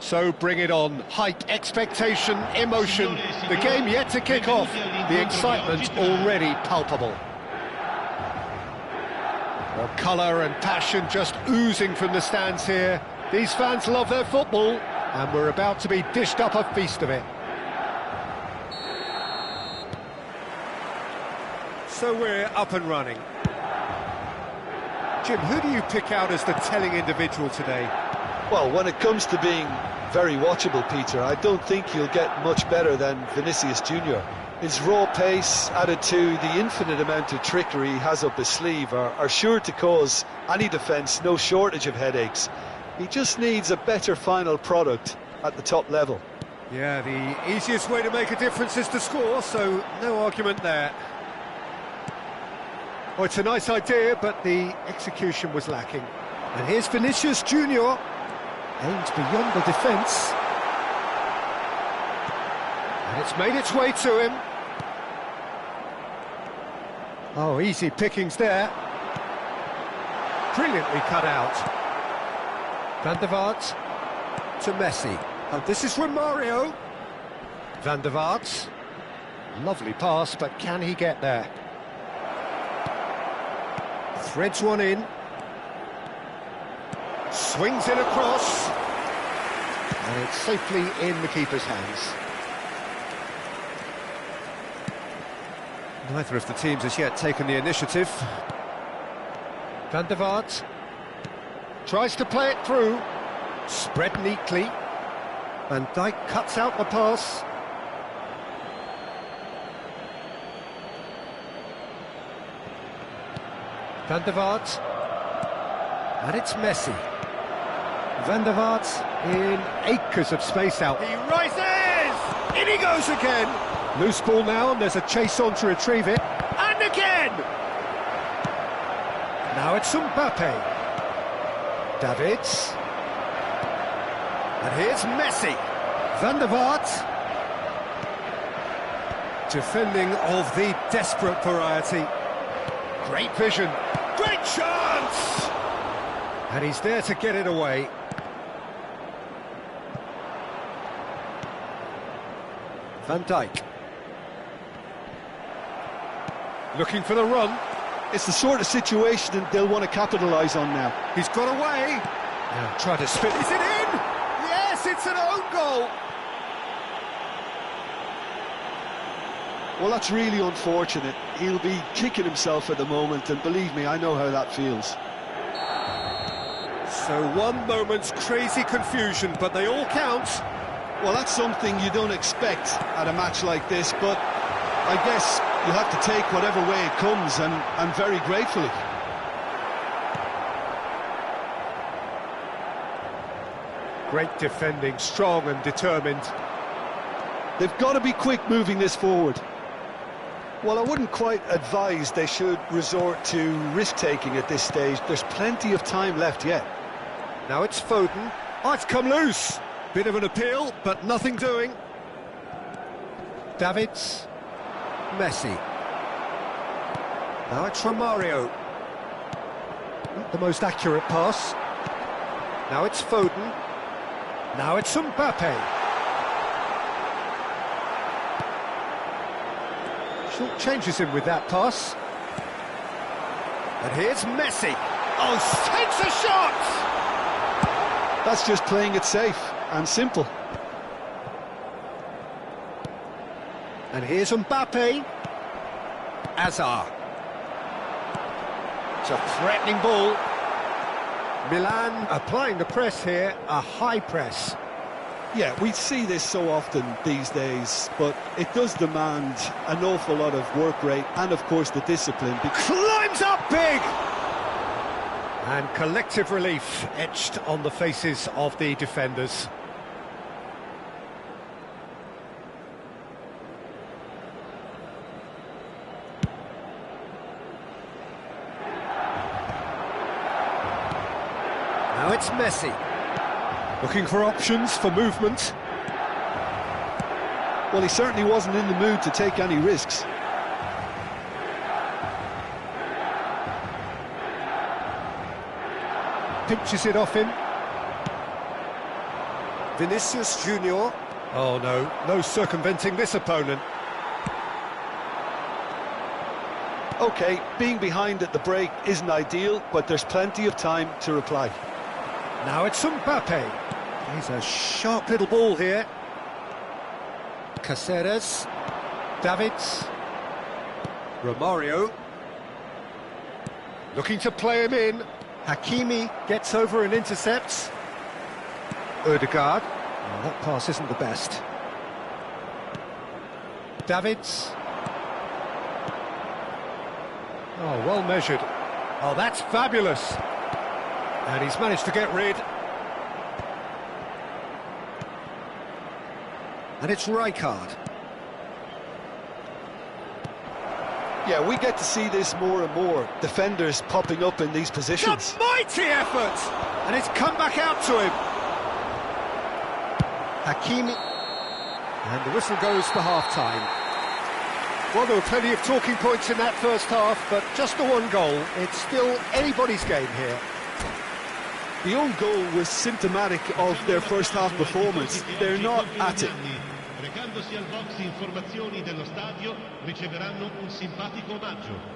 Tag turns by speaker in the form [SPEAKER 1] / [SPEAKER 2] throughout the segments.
[SPEAKER 1] So bring it on. Hype, expectation, emotion. The game yet to kick off. The excitement already palpable. Well, colour and passion just oozing from the stands here. These fans love their football, and we're about to be dished up a feast of it. So we're up and running. Jim, who do you pick out as the telling individual today?
[SPEAKER 2] Well, when it comes to being very watchable, Peter, I don't think you'll get much better than Vinicius Junior. His raw pace, added to the infinite amount of trickery he has up his sleeve, are sure to cause any defence no shortage of headaches. He just needs a better final product at the top level.
[SPEAKER 1] Yeah, the easiest way to make a difference is to score, so no argument there. Oh, it's a nice idea, but the execution was lacking. And here's Vinicius Junior. Aims beyond the defence. And it's made its way to him. Oh, easy pickings there. Brilliantly cut out. Van der Vaart to Messi. Oh, this is Romario. Van der Vaart. Lovely pass, but can he get there? Threads one in. Swings it across. And it's safely in the keeper's hands. Neither of the teams has yet taken the initiative. Van der Vaart tries to play it through. Spread neatly. Van Dijk cuts out the pass. Van der Vaart. And it's Messi. Van der Vaart in acres of space out. He rises! In he goes again! Loose ball now, and there's a chase on to retrieve it. And again! Now it's Mbappe. Davids. And here's Messi. Van der Vaart. Defending of the desperate variety. Great vision. Great chance! And he's there to get it away. Van Dijk. Looking for the run.
[SPEAKER 2] It's the sort of situation that they'll want to capitalise on now.
[SPEAKER 1] He's got away. Now try to spin. Is it in? Yes, it's an own goal.
[SPEAKER 2] Well, that's really unfortunate. He'll be kicking himself at the moment, and believe me, I know how that feels.
[SPEAKER 1] So one moment's crazy confusion, but they all count.
[SPEAKER 2] Well, that's something you don't expect at a match like this, but I guess you have to take whatever way it comes, and very gratefully.
[SPEAKER 1] Great defending, strong and determined.
[SPEAKER 2] They've got to be quick moving this forward. Well, I wouldn't quite advise they should resort to risk-taking at this stage. There's plenty of time left yet.
[SPEAKER 1] Now it's Foden. Oh, it's come loose. Bit of an appeal, but nothing doing. Davids. Messi. Now it's Romario. Not the most accurate pass. Now it's Foden. Now it's Mbappe. Short changes him with that pass. And here's Messi. Oh, takes a shot!
[SPEAKER 2] That's just playing it safe and simple.
[SPEAKER 1] And here's Mbappe. Hazard. It's a threatening ball. Milan applying the press here, a high press.
[SPEAKER 2] Yeah, we see this so often these days, but it does demand an awful lot of work rate and, of course, the discipline.
[SPEAKER 1] Climbs up big! And collective relief etched on the faces of the defenders. Now it's Messi. Looking for options for movement.
[SPEAKER 2] Well, he certainly wasn't in the mood to take any risks.
[SPEAKER 1] Pinches it off him. Vinicius Junior. Oh no, no circumventing this opponent.
[SPEAKER 2] OK, being behind at the break isn't ideal, but there's plenty of time to reply.
[SPEAKER 1] Now it's Mbappe. He's a sharp little ball here. Caceres. Davids. Romario. Looking to play him in. Hakimi gets over and intercepts. Ødegaard. Oh, that pass isn't the best. Davids. Oh, well measured. Oh, that's fabulous. And he's managed to get rid. And it's Rijkaard.
[SPEAKER 2] Yeah, we get to see this more and more. Defenders popping up in these positions.
[SPEAKER 1] A mighty effort! And it's come back out to him. Hakimi. And the whistle goes for half-time. Well, there were plenty of talking points in that first half, but just the one goal. It's still anybody's game here.
[SPEAKER 2] The own goal was symptomatic of their first half performance. They're not at it.
[SPEAKER 3] Recandosi al box informazioni dello stadio, riceveranno un simpatico omaggio.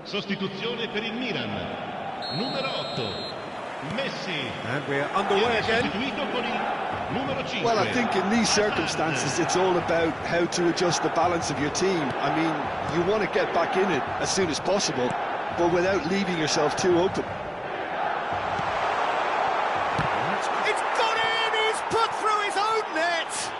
[SPEAKER 3] Sostituzione per il Milan. Numero 8. Messi.
[SPEAKER 1] And we're underway again.
[SPEAKER 3] Sostituito con il numero 5.
[SPEAKER 2] Well, I think in these circumstances, it's all about how to adjust the balance of your team. I mean, you want to get back in it as soon as possible, but without leaving yourself too open.
[SPEAKER 1] It's gone in! He's put through his own net!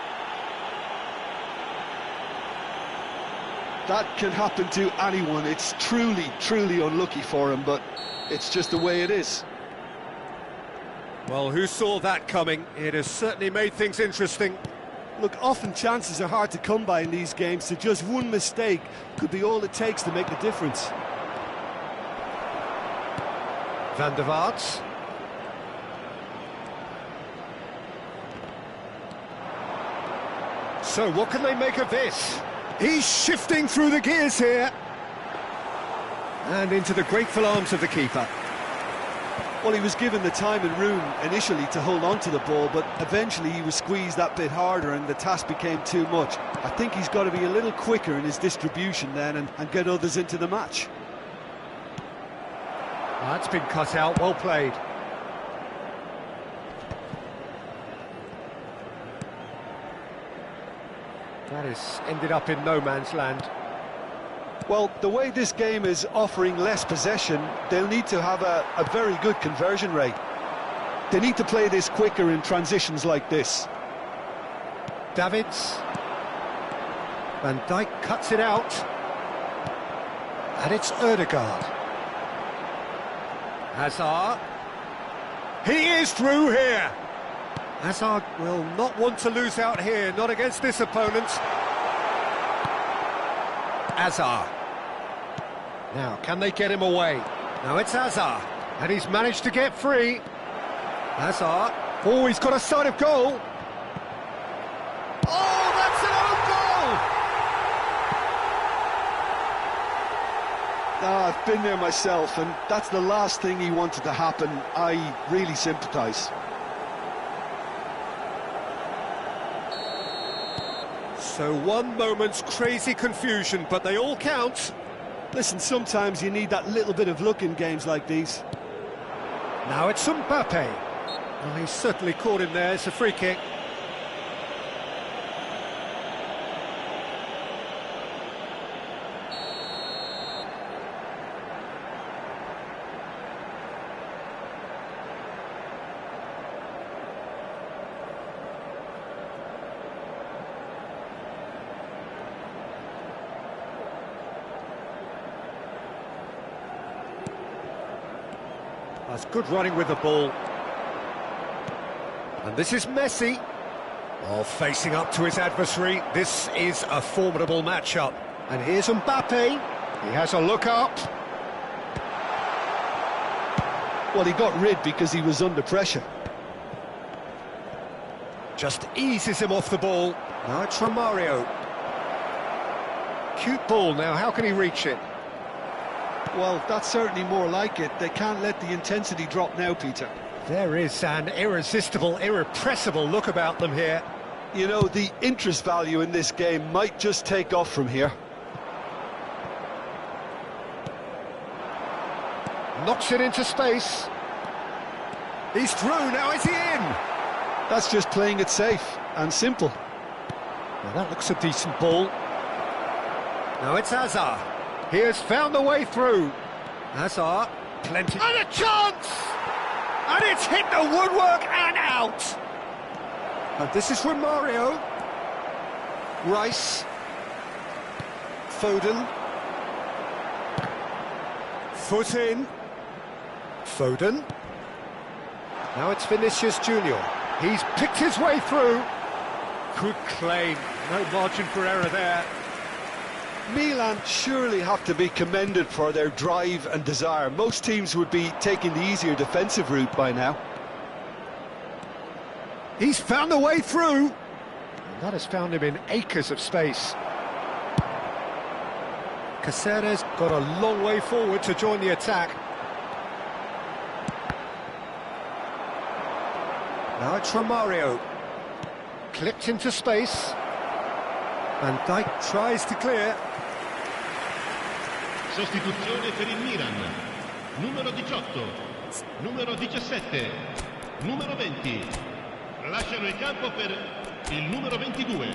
[SPEAKER 2] That can happen to anyone. It's truly, truly unlucky for him, but it's just the way it is.
[SPEAKER 1] Well, who saw that coming? It has certainly made things interesting.
[SPEAKER 4] Look, often chances are hard to come by in these games, so just one mistake could be all it takes to make the difference.
[SPEAKER 1] Van der Vaart. So, what can they make of this? He's shifting through the gears here. And into the grateful arms of the keeper.
[SPEAKER 4] Well, he was given the time and room initially to hold on to the ball, but eventually he was squeezed that bit harder and the task became too much. I think he's got to be a little quicker in his distribution then and get others into the match.
[SPEAKER 1] That's been cut out, well played. That has ended up in no man's land.
[SPEAKER 2] Well, the way this game is offering less possession, they'll need to have a very good conversion rate. They need to play this quicker in transitions like this.
[SPEAKER 1] Davids. Van Dijk cuts it out. And it's Ødegaard. Hazard. He is through here. Hazard will not want to lose out here, not against this opponent. Hazard. Now, can they get him away? Now it's Hazard, and he's managed to get free. Hazard. Oh, he's got a sight of goal. Oh, that's an own goal!
[SPEAKER 2] I've been there myself, and that's the last thing he wanted to happen. I really sympathise.
[SPEAKER 1] So one moment's crazy confusion, but they all count.
[SPEAKER 4] Listen, sometimes you need that little bit of luck in games like these.
[SPEAKER 1] Now it's Mbappe. Well, he's certainly caught him there. It's a free kick. That's good running with the ball. And this is Messi. Oh, facing up to his adversary. This is a formidable matchup. And here's Mbappe. He has a look up.
[SPEAKER 2] Well, he got rid because he was under pressure.
[SPEAKER 1] Just eases him off the ball. Now it's Romario. Cute ball now, how can he reach it?
[SPEAKER 4] Well, that's certainly more like it. They can't let the intensity drop now, Peter.
[SPEAKER 1] There is an irresistible, irrepressible look about them here.
[SPEAKER 2] You know, the interest value in this game might just take off from here.
[SPEAKER 1] Knocks it into space. He's through, now is he in?
[SPEAKER 2] That's just playing it safe and simple.
[SPEAKER 1] Now that looks a decent ball. Now it's Hazard. He has found the way through. Hazard, plenty. And a chance! And it's hit the woodwork and out. And this is Romario. Rice. Foden. Foot in. Foden. Now it's Vinicius Junior. He's picked his way through. Good claim. No margin for error there.
[SPEAKER 2] Milan surely have to be commended for their drive and desire. Most teams would be taking the easier defensive route by now.
[SPEAKER 1] He's found the way through. And that has found him in acres of space. Caceres got a long way forward to join the attack. Now it's Romario. Clipped into space. Van Dijk tries to clear.
[SPEAKER 3] Sostituzione per il Milan. Numero 18, numero 17, numero 20. Lasciano il campo per il numero 22,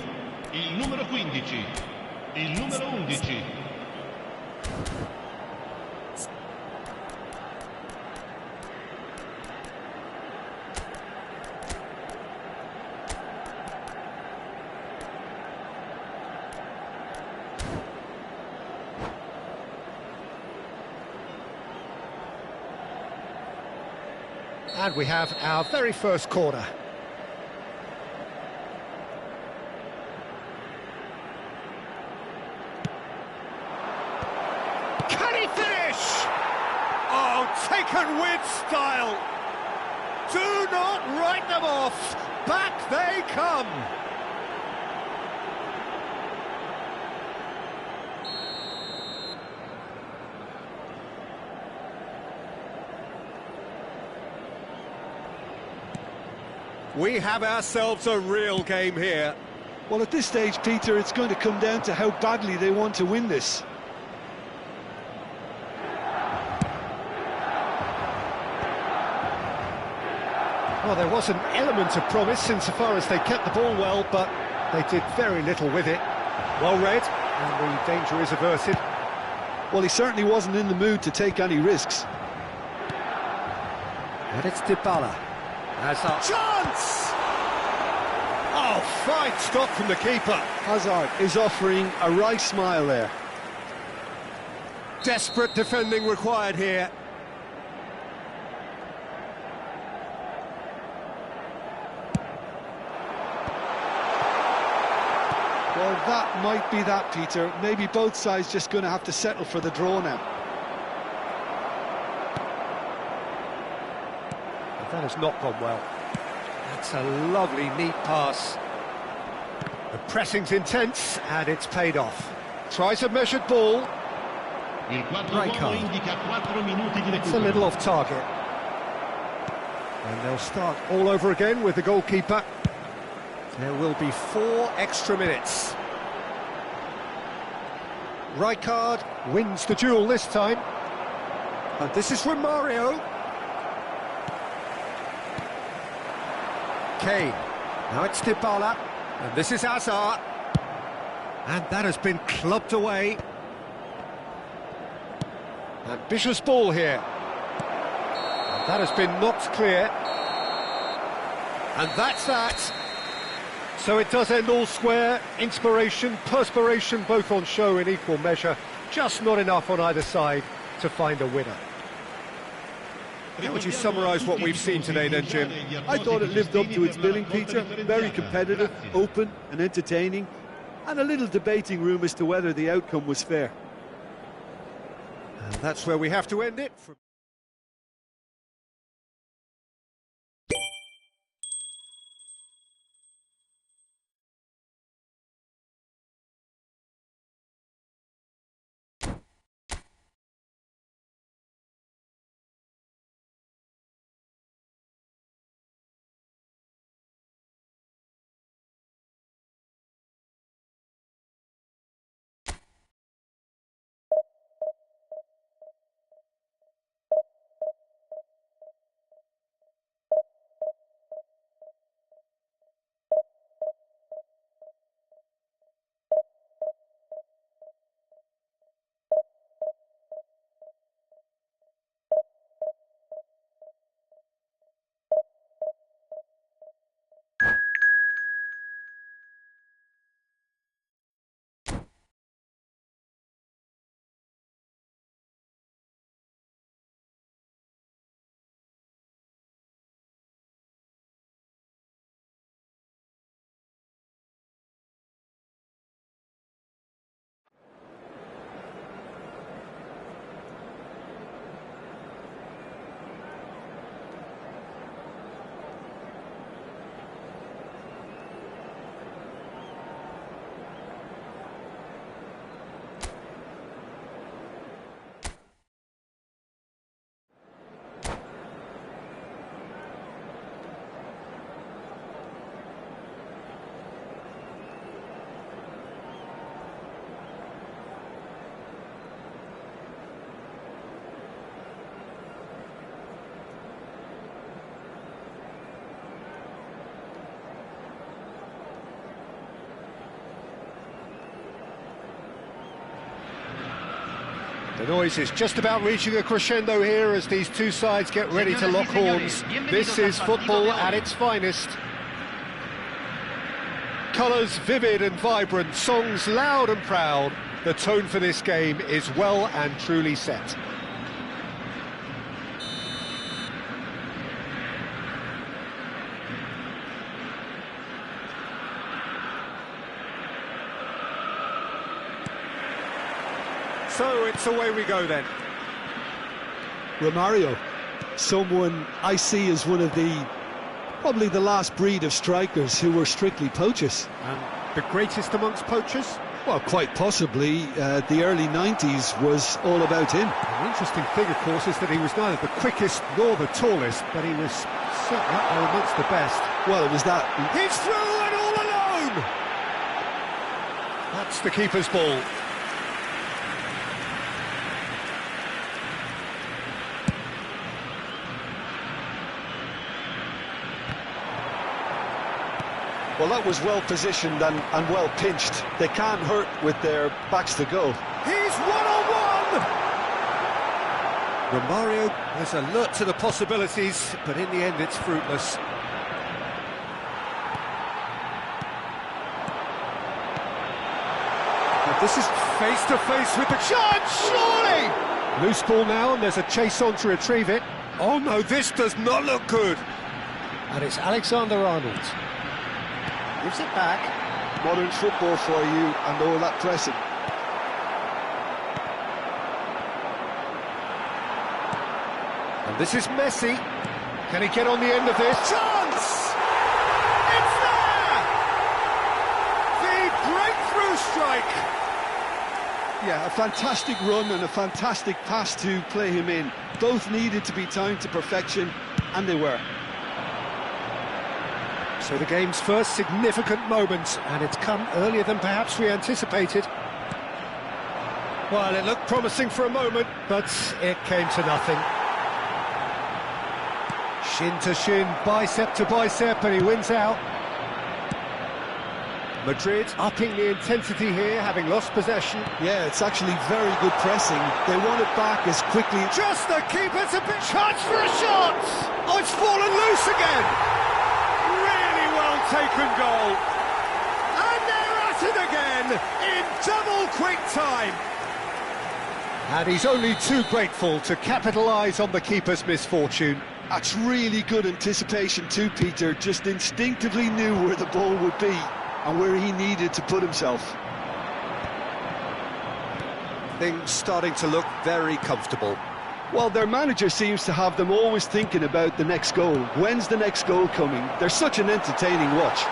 [SPEAKER 3] il numero 15, il numero 11.
[SPEAKER 1] And we have our very first corner. Can he finish? Oh, taken with style. Do not write them off. Back they come. We have ourselves a real game here.
[SPEAKER 4] Well, at this stage, Peter, it's going to come down to how badly they want to win this.
[SPEAKER 1] Well, there was an element of promise insofar as they kept the ball well, but they did very little with it. Well read, and the danger is averted.
[SPEAKER 2] Well, he certainly wasn't in the mood to take any risks.
[SPEAKER 1] And it's Dybala. Hazard. Chance! Oh, fine stop from the keeper.
[SPEAKER 2] Hazard is offering a wry smile there.
[SPEAKER 1] Desperate defending required here.
[SPEAKER 4] Well, that might be that, Peter. Maybe both sides just going to have to settle for the draw now.
[SPEAKER 1] That has not gone well. That's a lovely, neat pass. The pressing's intense, and it's paid off. Tries a measured ball. Right card. It's a little off target. And they'll start all over again with the goalkeeper. There will be 4 extra minutes. Rijkaard wins the duel this time. And this is Romario. Kane. Now it's Dybala. And this is Hazard. And that has been clubbed away. Ambitious ball here. And that has been knocked clear. And that's that. So it does end all square. Inspiration, perspiration, both on show in equal measure. Just not enough on either side to find a winner. How would you summarise what we've seen today then, Jim?
[SPEAKER 4] I thought it lived up to its billing, Peter. Very competitive, open and entertaining, and a little debating room as to whether the outcome was fair.
[SPEAKER 1] And that's where we have to end it. The noise is just about reaching a crescendo here as these two sides get ready to lock horns. This is football at its finest. Colours vivid and vibrant, songs loud and proud. The tone for this game is well and truly set. So it's away we go then.
[SPEAKER 4] Romario, someone I see as one of probably the last breed of strikers who were strictly poachers.
[SPEAKER 1] And the greatest amongst poachers?
[SPEAKER 4] Well, quite possibly. The early 90s was all about him.
[SPEAKER 1] An interesting thing, of course, is that he was neither the quickest nor the tallest, but he was certainly up there amongst the best.
[SPEAKER 4] Well, it was that.
[SPEAKER 1] He's through and all alone! That's the keeper's ball.
[SPEAKER 2] Well, that was well positioned and well pinched. They can't hurt with their backs to goal.
[SPEAKER 1] He's one-on-one! Romario is alert to the possibilities, but in the end it's fruitless. And this is face-to-face with the chance, surely! Loose ball now, and there's a chase on to retrieve it. Oh no, this does not look good! And it's Alexander-Arnold. Gives it back.
[SPEAKER 2] Modern football for you and all that pressing.
[SPEAKER 1] And this is Messi. Can he get on the end of this? Chance! It's there! The breakthrough strike!
[SPEAKER 4] Yeah, a fantastic run and a fantastic pass to play him in. Both needed to be timed to perfection, and they were.
[SPEAKER 1] So the game's first significant moment, and it's come earlier than perhaps we anticipated. Well, it looked promising for a moment, but it came to nothing. Shin to shin, bicep to bicep, and he wins out. Madrid upping the intensity here, having lost possession.
[SPEAKER 4] Yeah, it's actually very good pressing. They want it back as quickly.
[SPEAKER 1] Just the keeper's a bit chance for a shot! Oh, it's fallen loose again! Taken goal, and they're at it again in double quick time. And he's only too grateful to capitalise on the keeper's misfortune.
[SPEAKER 4] That's really good anticipation too, Peter. Just instinctively knew where the ball would be and where he needed to put himself.
[SPEAKER 1] Things starting to look very comfortable.
[SPEAKER 4] Well, their manager seems to have them always thinking about the next goal. When's the next goal coming? They're such an entertaining watch.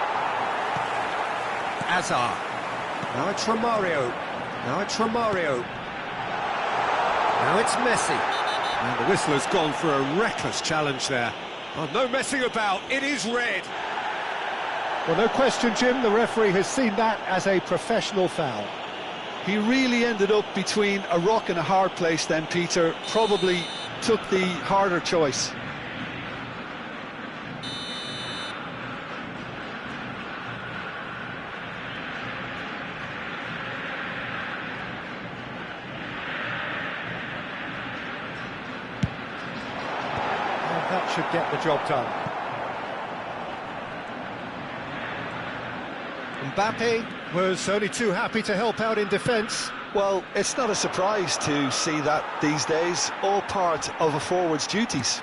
[SPEAKER 1] Azar. Now it's Romario. Now it's Romario. Now it's Messi. And the whistle has gone for a reckless challenge there. Oh, no messing about, it is red. Well, no question, Jim, the referee has seen that as a professional foul.
[SPEAKER 4] He really ended up between a rock and a hard place then, Peter. Probably took the harder choice.
[SPEAKER 1] And that should get the job done. Mbappe was only too happy to help out in defence.
[SPEAKER 2] Well, it's not a surprise to see that these days, all part of a forward's duties.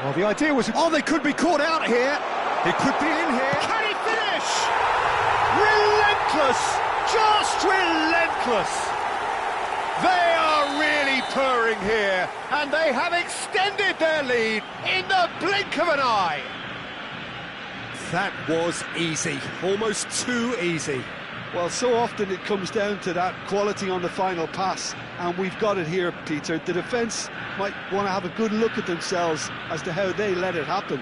[SPEAKER 1] Well, the idea was... Oh, they could be caught out here. It could be in here. Can he finish? Relentless! Just relentless! They are really purring here, and they have extended their lead in the blink of an eye. That was easy, almost too easy.
[SPEAKER 4] Well, so often it comes down to that quality on the final pass, and we've got it here, Peter. The defence might want to have a good look at themselves as to how they let it happen.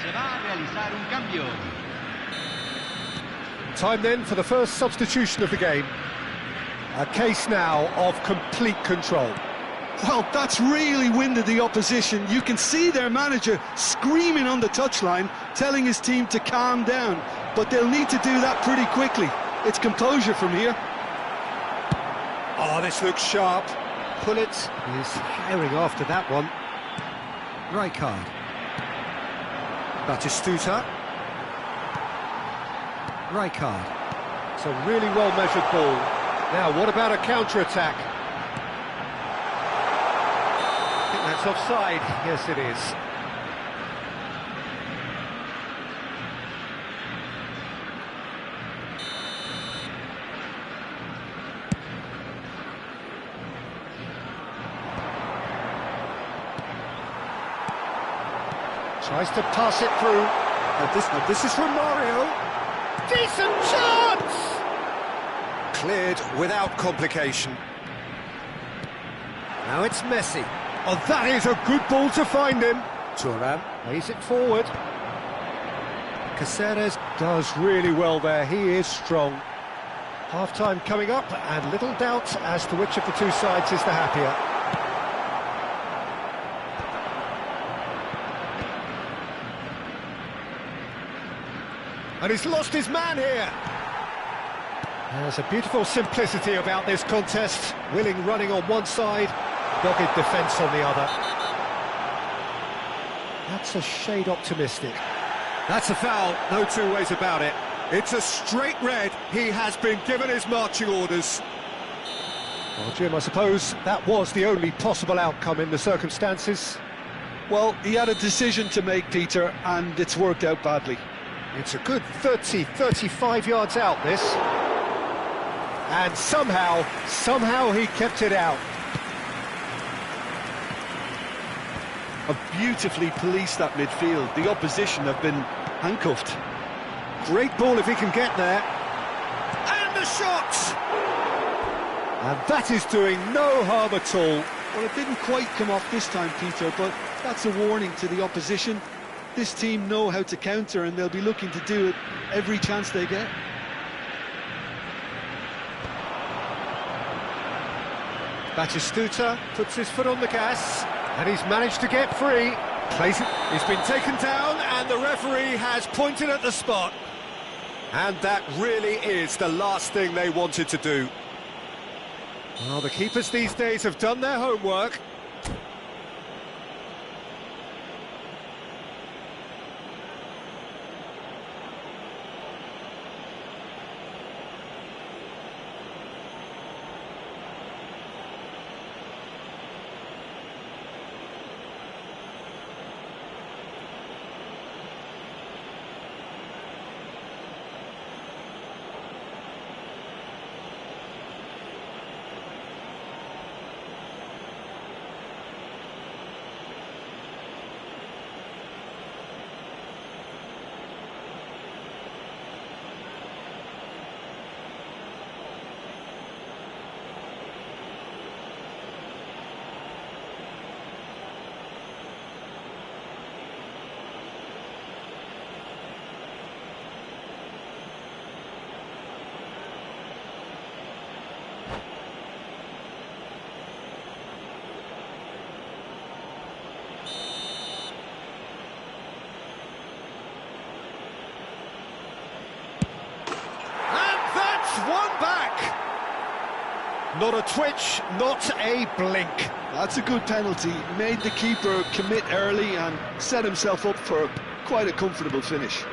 [SPEAKER 5] Se va a realizar un cambio.
[SPEAKER 1] Time then for the first substitution of the game. A case now of complete control.
[SPEAKER 4] Well, that's really winded the opposition. You can see their manager screaming on the touchline, telling his team to calm down. But they'll need to do that pretty quickly. It's composure from here.
[SPEAKER 1] Oh, this looks sharp. Pullet is herring after that one. Rijkaard. Batistuta. Rijkaard. It's a really well-measured ball. Now, what about a counter-attack? I think that's offside. Yes, it is. Tries to pass it through. This is Romario. Decent chance! Cleared without complication. Now it's Messi. Oh, that is a good ball to find him. Thuram plays it forward. Caceres does really well there. He is strong. Half-time coming up, and little doubt as to which of the two sides is the happier. And he's lost his man here. There's a beautiful simplicity about this contest. Willing running on one side, dogged defence on the other. That's a shade optimistic. That's a foul, no two ways about it. It's a straight red. He has been given his marching orders. Well, Jim, I suppose that was the only possible outcome in the circumstances.
[SPEAKER 4] Well, he had a decision to make, Peter, and it's worked out badly.
[SPEAKER 1] It's a good 35 yards out, this. And somehow he kept it out.
[SPEAKER 4] Have beautifully policed that midfield. The opposition have been handcuffed.
[SPEAKER 1] Great ball if he can get there. And the shot! And that is doing no harm at all.
[SPEAKER 4] Well, it didn't quite come off this time, Peter, but that's a warning to the opposition. This team know how to counter, and they'll be looking to do it every chance they get.
[SPEAKER 1] Batistuta puts his foot on the gas, and he's managed to get free. Plays it. He's been taken down, and the referee has pointed at the spot. And that really is the last thing they wanted to do. Well, the keepers these days have done their homework. One back. Not a twitch, not a blink.
[SPEAKER 4] That's a good penalty. Made the keeper commit early and set himself up for quite a comfortable finish.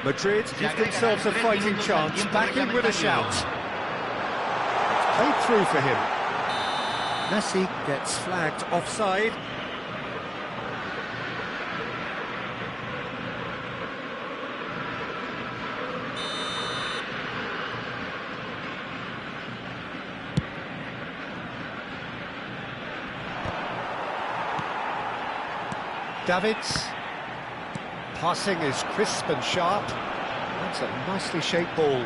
[SPEAKER 1] Madrid give themselves a fighting chance, back in with a shout. It's played through for him. Messi gets flagged offside. Davids. Passing is crisp and sharp. That's a nicely shaped ball.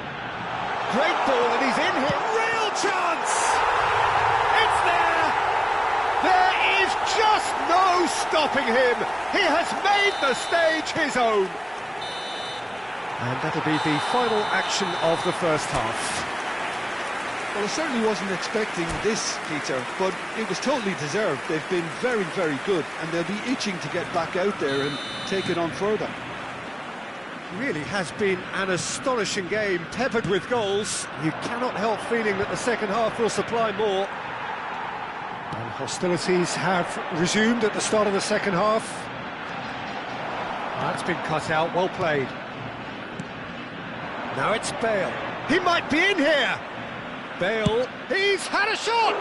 [SPEAKER 1] Great ball, and he's in here. Real chance! It's there! There is just no stopping him. He has made the stage his own. And that'll be the final action of the first half.
[SPEAKER 4] Well, I certainly wasn't expecting this, Peter, but it was totally deserved. They've been very, very good, and they'll be itching to get back out there and take it on further.
[SPEAKER 1] Really has been an astonishing game, peppered with goals. You cannot help feeling that the second half will supply more. And hostilities have resumed at the start of the second half. That's been cut out, well played. Now it's Bale. He might be in here! Bale, he's had a shot!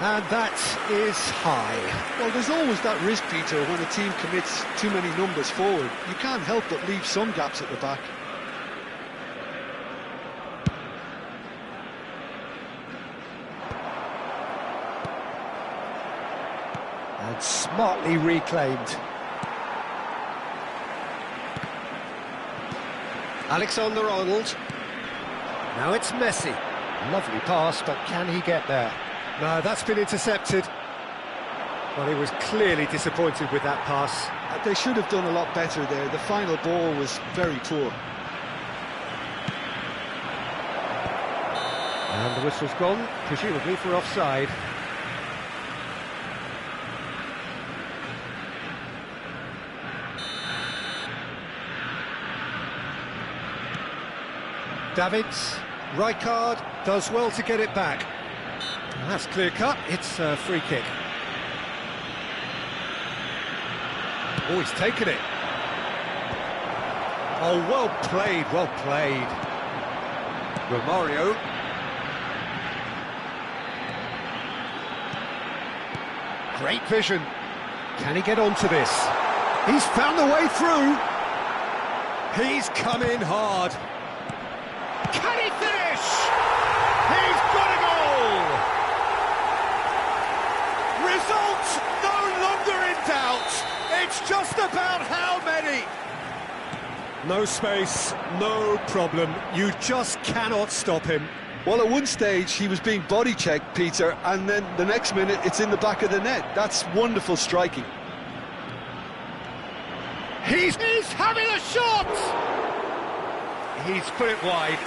[SPEAKER 1] And that is high.
[SPEAKER 4] Well, there's always that risk, Peter, when a team commits too many numbers forward. You can't help but leave some gaps at the back.
[SPEAKER 1] And smartly reclaimed. Alexander-Arnold. Now it's Messi. Lovely pass, but can he get there? No, that's been intercepted. Well, he was clearly disappointed with that pass.
[SPEAKER 4] They should have done a lot better there. The final ball was very poor.
[SPEAKER 1] And the whistle's gone, presumably for offside. Davids, Rijkaard does well to get it back. That's clear cut, it's a free kick. Oh, he's taken it. Oh, well played, well played. Romario. Great vision. Can he get onto this? He's found the way through. He's come in hard. Can he finish? He's got a goal! Result no longer in doubt. It's just about how many. No space, no problem. You just cannot stop him.
[SPEAKER 4] Well, at one stage he was being body checked, Peter, and then the next minute it's in the back of the net. That's wonderful striking.
[SPEAKER 1] He's having a shot! He's put it wide.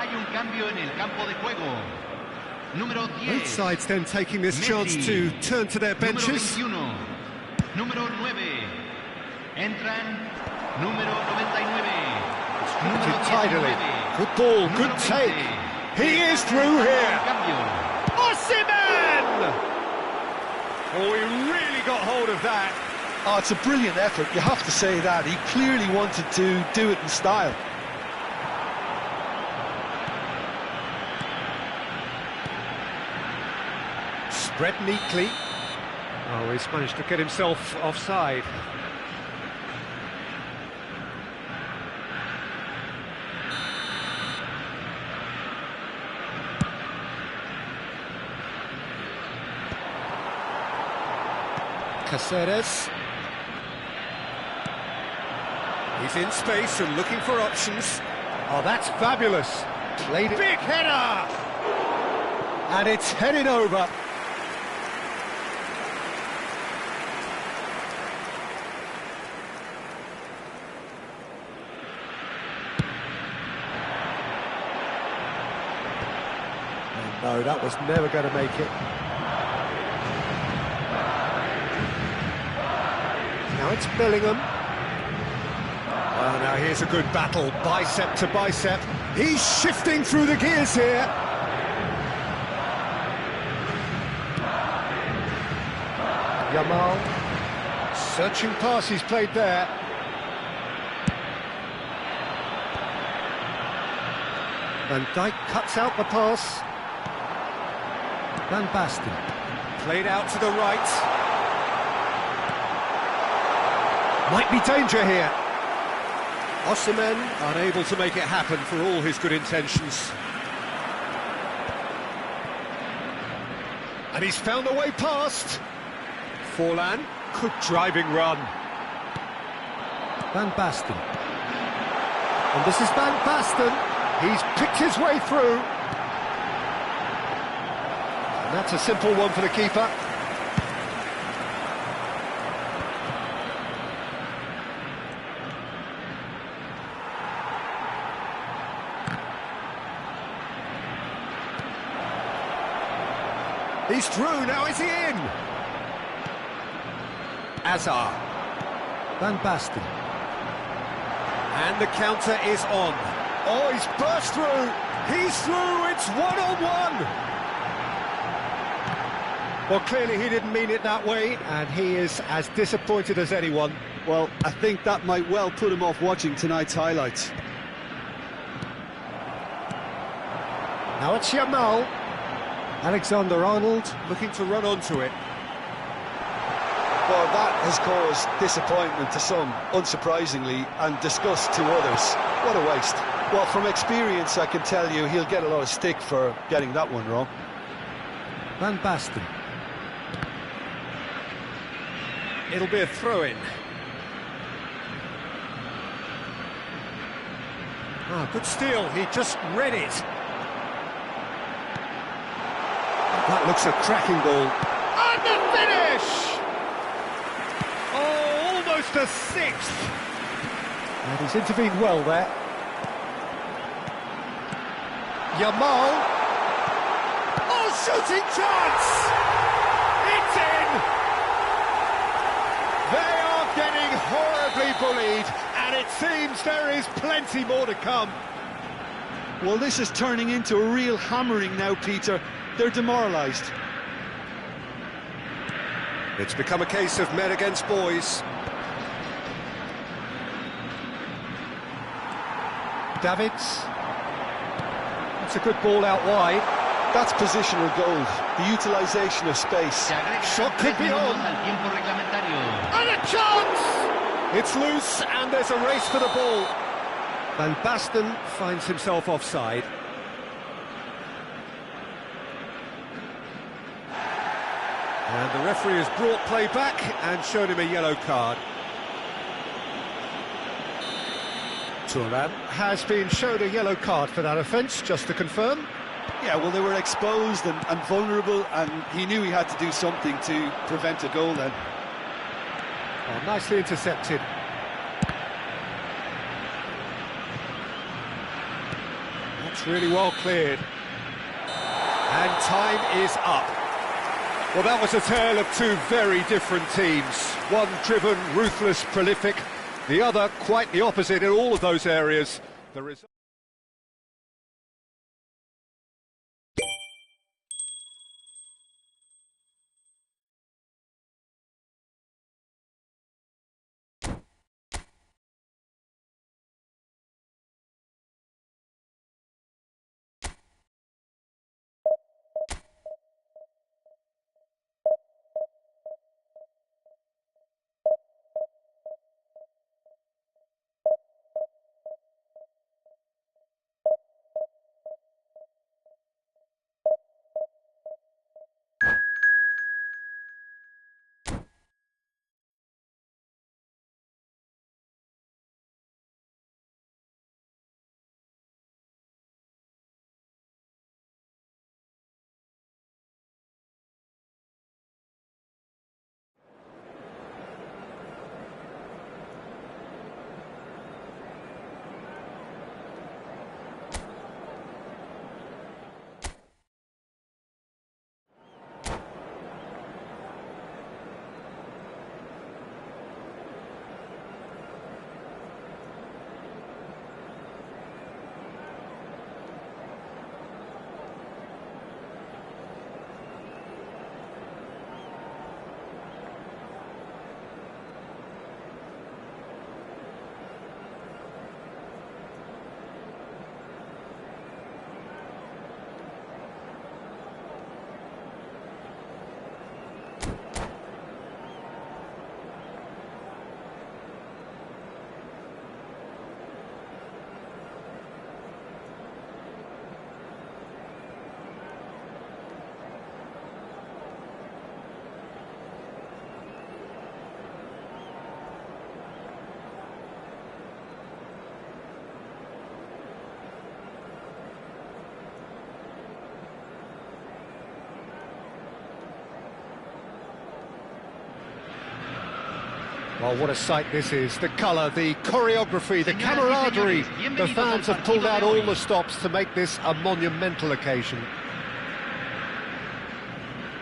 [SPEAKER 3] hay un cambio en el campo de juego. Número 10.
[SPEAKER 1] Both sides then taking this
[SPEAKER 3] Messi.
[SPEAKER 1] chance to turn to their benches.
[SPEAKER 3] Número 21. Número 9. Entran número 99. Número
[SPEAKER 1] Tidily.
[SPEAKER 3] 19.
[SPEAKER 1] Good ball,
[SPEAKER 3] Número
[SPEAKER 1] good
[SPEAKER 3] 20.
[SPEAKER 1] take. He is through here.
[SPEAKER 3] Cambio.
[SPEAKER 1] Osimhen! Oh, he really got hold of that.
[SPEAKER 2] Oh, it's a brilliant effort, you have to say that. He clearly wanted to do it in style.
[SPEAKER 1] Spread neatly. Oh, he's managed to get himself offside. Caceres. He's in space and looking for options. Oh, that's fabulous. Played it. Big header! And it's headed over. No, that was never going to make it. Now it's Bellingham. Oh, now here's a good battle, bicep to bicep. He's shifting through the gears here. Yamal. Searching pass he's played there. Van Dijk cuts out the pass. Van Basten. Played out to the right. Might be danger here. Osimhen unable to make it happen for all his good intentions. And he's found a way past. Forlan, good driving run. Van Basten. And this is Van Basten. He's picked his way through. And that's a simple one for the keeper. He's through, now is he in? Azar. Van Basten. And the counter is on. Oh, he's burst through. He's through, it's one-on-one. Well, clearly he didn't mean it that way, and he is as disappointed as anyone.
[SPEAKER 4] Well, I think that might well put him off watching tonight's highlights.
[SPEAKER 1] Now it's Yamal. Alexander-Arnold looking to run onto it.
[SPEAKER 2] Well, that has caused disappointment to some, unsurprisingly, and disgust to others. What a waste. Well, from experience, I can tell you he'll get a lot of stick for getting that one wrong.
[SPEAKER 1] Van Basten. It'll be a throw-in. Ah, good steal, he just read it. That looks a cracking ball. And the finish! Oh, almost a sixth. And he's intervened well there. Yamal. Oh, shooting chance! It's in! They are getting horribly bullied, and it seems there is plenty more to come.
[SPEAKER 4] Well, this is turning into a real hammering now, Peter. They're demoralised.
[SPEAKER 1] It's become a case of men against boys. Davids. That's a good ball out wide.
[SPEAKER 2] That's positional gold, the utilisation of space.
[SPEAKER 1] Shot could be on. And a chance! It's loose and there's a race for the ball. Van Basten finds himself offside. And the referee has brought play back and shown him a yellow card. Thuram has been shown a yellow card for that offence, just to confirm.
[SPEAKER 4] Yeah, well, they were exposed and vulnerable, and he knew he had to do something to prevent a goal then.
[SPEAKER 1] Oh, nicely intercepted. It's really well cleared. And time is up. Well, that was a tale of two very different teams. One driven, ruthless, prolific. The other quite the opposite in all of those areas. The result... Well, what a sight this is. The colour, the choreography, the camaraderie. The fans have pulled out all the stops to make this a monumental occasion.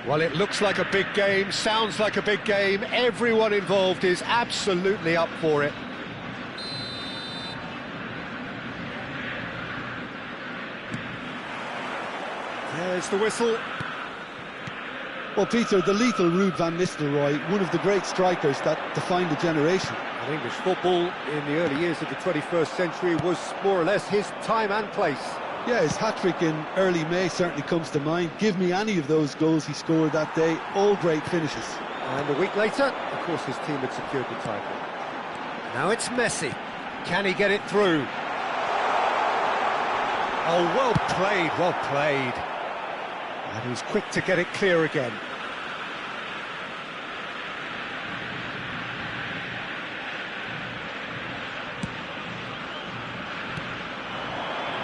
[SPEAKER 1] Well, it looks like a big game, sounds like a big game. Everyone involved is absolutely up for it. There's the whistle.
[SPEAKER 4] Well, Peter, the lethal Ruud van Nistelrooy, one of the great strikers that defined a generation.
[SPEAKER 1] And English football in the early years of the 21st century was more or less his time and place.
[SPEAKER 4] Yeah, his hat-trick in early May certainly comes to mind. Give me any of those goals he scored that day, all great finishes.
[SPEAKER 1] And a week later, of course, his team had secured the title. Now it's Messi. Can he get it through? Oh, well played, well played. And he was quick to get it clear again.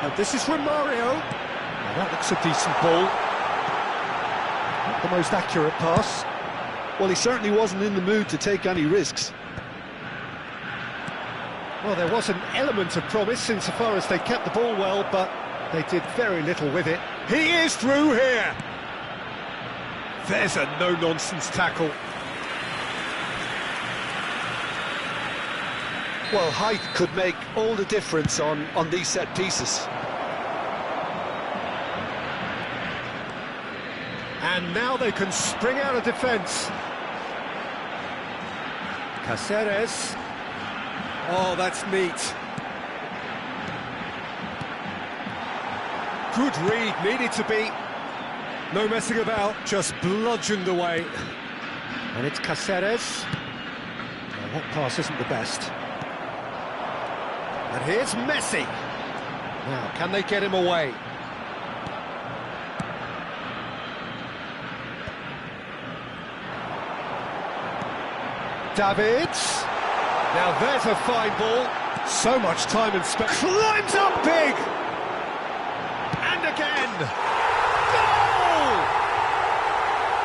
[SPEAKER 1] And this is from Mario. Now that looks a decent ball. Not the most accurate pass.
[SPEAKER 4] Well, he certainly wasn't in the mood to take any risks.
[SPEAKER 1] Well, there was an element of promise insofar as they kept the ball well, but they did very little with it. He is through here! There's a no-nonsense tackle.
[SPEAKER 2] Well, height could make all the difference on these set pieces.
[SPEAKER 1] And now they can spring out of defence. Cáceres. Oh, that's neat. Good read, needed to be. No messing about, just bludgeoned away. And it's Cáceres. Well, that pass isn't the best. And here's Messi. Now, can they get him away? Davids. Now there's a fine ball. So much time and space. Climbs up big! And again! Goal!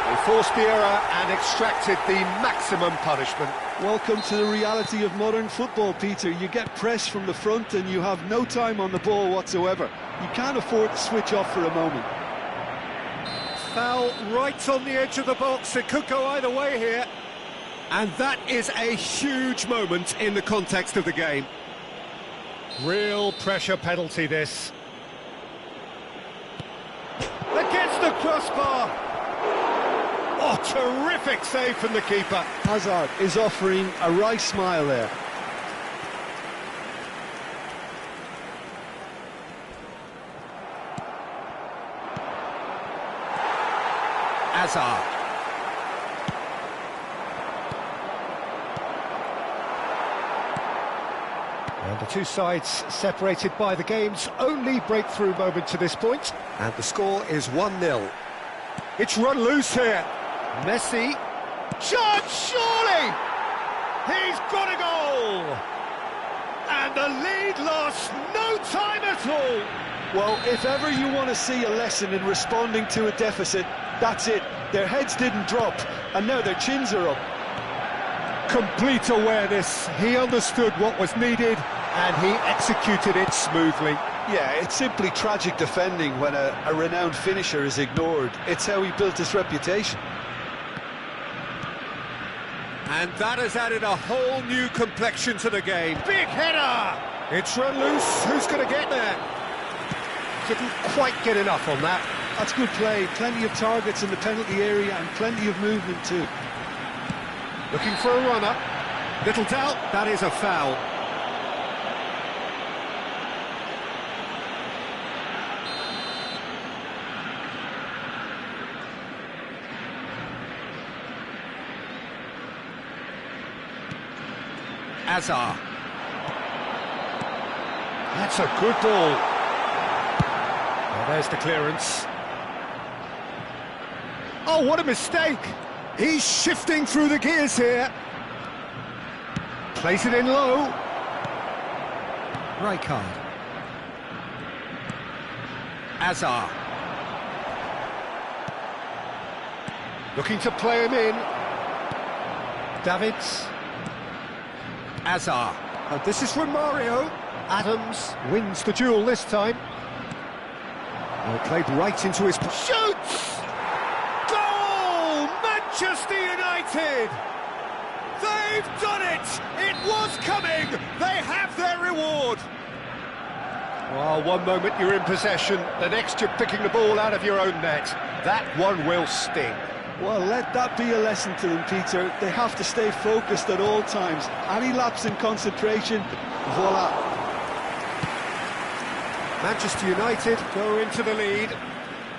[SPEAKER 1] They forced the error and extracted the maximum punishment.
[SPEAKER 4] Welcome to the reality of modern football, Peter. You get pressed from the front and you have no time on the ball whatsoever. You can't afford to switch off for a moment.
[SPEAKER 1] Foul right on the edge of the box. It could go either way here. And that is a huge moment in the context of the game. Real pressure penalty, this. Against the crossbar. Oh, terrific save from the keeper.
[SPEAKER 4] Hazard is offering a wry smile there.
[SPEAKER 1] Hazard. And the two sides separated by the game's only breakthrough moment to this point. And the score is 1-0. It's run loose here. Messi. Shot, surely! He's got a goal! And the lead lost no time at all.
[SPEAKER 4] Well, if ever you want to see a lesson in responding to a deficit, that's it. Their heads didn't drop, and now their chins are up.
[SPEAKER 1] Complete awareness. He understood what was needed, and he executed it smoothly.
[SPEAKER 2] Yeah, it's simply tragic defending when a renowned finisher is ignored. It's how he built his reputation.
[SPEAKER 1] And that has added a whole new complexion to the game. Big header! It's run loose. Who's going to get there? Couldn't quite get enough on that.
[SPEAKER 4] That's good play. Plenty of targets in the penalty area and plenty of movement too.
[SPEAKER 1] Looking for a runner. Little doubt, that is a foul. Hazard. That's a good ball. Well, there's the clearance. Oh, what a mistake! He's shifting through the gears here. Place it in low. Rijkaard. Hazard. Looking to play him in. Davids. Hazard. And this is from Mario. Adams wins the duel this time. Well, played right into his... Shoots! Goal! Manchester United! They've done it! It was coming! They have their reward! Well, one moment you're in possession, the next you're picking the ball out of your own net. That one will sting.
[SPEAKER 4] Well, let that be a lesson to them, Peter. They have to stay focused at all times. Any lapse in concentration, voila.
[SPEAKER 1] Manchester United go into the lead.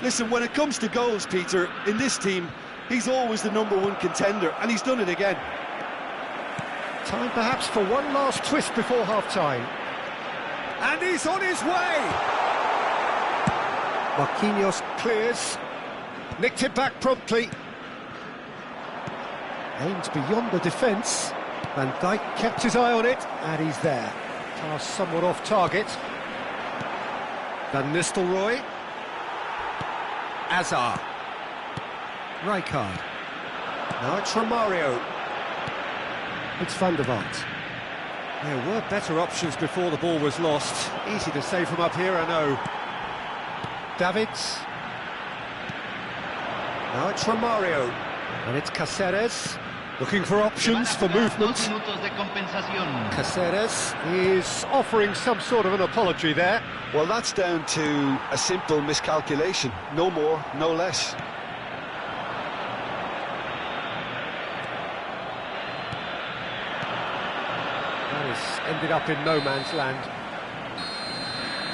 [SPEAKER 4] Listen, when it comes to goals, Peter, in this team, he's always the #1 contender, and he's done it again.
[SPEAKER 1] Time perhaps for one last twist before half-time. And he's on his way! Marquinhos clears. Nicked it back promptly. Aimed beyond the defence. Van Dijk kept his eye on it, and he's there. Pass somewhat off target. Van Nistelrooy. Hazard. Rijkaard. Now it's Romario. It's Van der Vaart. There were better options before the ball was lost. Easy to say from up here, I know. Davids. Now it's Romario. And it's Caceres. Looking for options for movement. Caceres is offering some sort of an apology there.
[SPEAKER 2] Well, that's down to a simple miscalculation. No more, no less.
[SPEAKER 1] That has ended up in no man's land.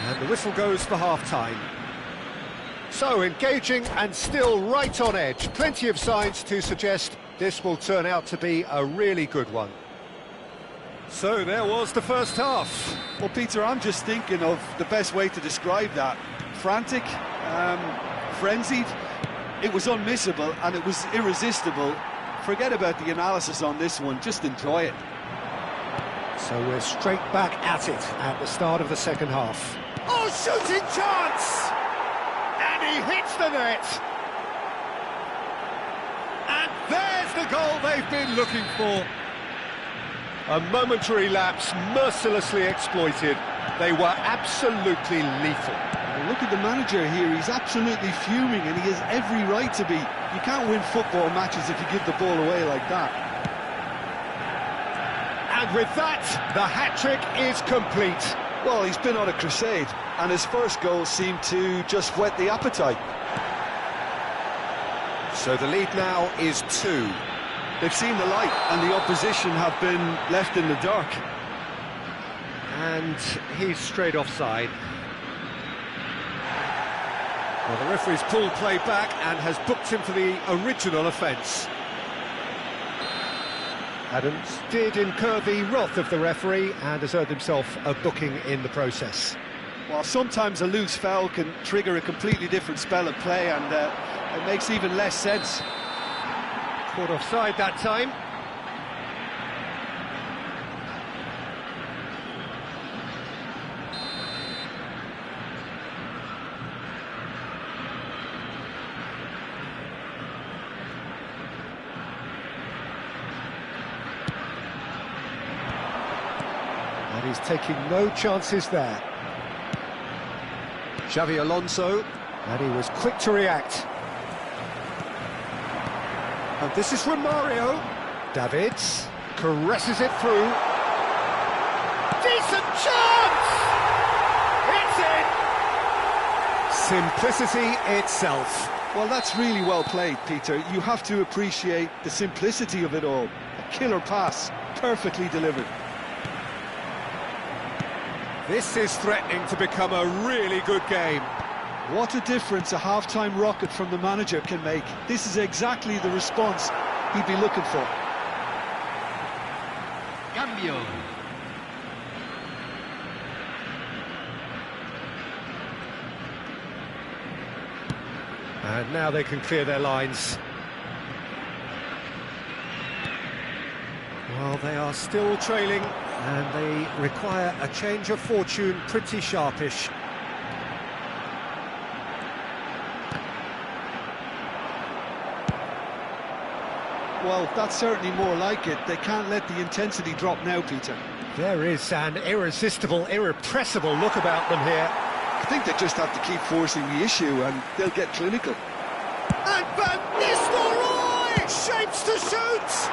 [SPEAKER 1] And the whistle goes for half-time. So, engaging and still right on edge. Plenty of signs to suggest this will turn out to be a really good one. So, there was the first half.
[SPEAKER 4] Well, Peter, I'm just thinking of the best way to describe that. Frantic, frenzied. It was unmissable and it was irresistible. Forget about the analysis on this one, just enjoy it.
[SPEAKER 1] So we're straight back at it at the start of the second half. Oh, shooting chance! And he hits the net. And there's the goal they've been looking for. A momentary lapse, mercilessly exploited. They were absolutely lethal.
[SPEAKER 4] Well, look at the manager here, he's absolutely fuming and he has every right to be. You can't win football matches if you give the ball away like that.
[SPEAKER 1] And with that, the hat-trick is complete.
[SPEAKER 2] Well, he's been on a crusade, and his first goal seemed to just whet the appetite.
[SPEAKER 1] So the lead now is 2.
[SPEAKER 4] They've seen the light and the opposition have been left in the dark.
[SPEAKER 1] And he's straight offside. Well, the referee's pulled play back and has booked him for the original offence. Adams did incur the wrath of the referee and has earned himself a booking in the process.
[SPEAKER 4] Well, sometimes a loose foul can trigger a completely different spell of play, and it makes even less sense.
[SPEAKER 1] Caught offside that time. And he's taking no chances there. Xavi Alonso, and he was quick to react. And this is from Mario. Davids caresses it through. Decent chance! It's in! Simplicity itself.
[SPEAKER 4] Well, that's really well played, Peter. You have to appreciate the simplicity of it all. A killer pass, perfectly delivered.
[SPEAKER 1] This is threatening to become a really good game.
[SPEAKER 4] What a difference a half-time rocket from the manager can make. This is exactly the response he'd be looking for.
[SPEAKER 3] Cambio.
[SPEAKER 1] And now they can clear their lines. Well, they are still trailing, and they require a change of fortune pretty sharpish.
[SPEAKER 4] Well, that's certainly more like it. They can't let the intensity drop now, Peter.
[SPEAKER 1] There is an irresistible, irrepressible look about them here.
[SPEAKER 4] I think they just have to keep forcing the issue and they'll get clinical.
[SPEAKER 1] And Van Nistelrooy shapes to shoot!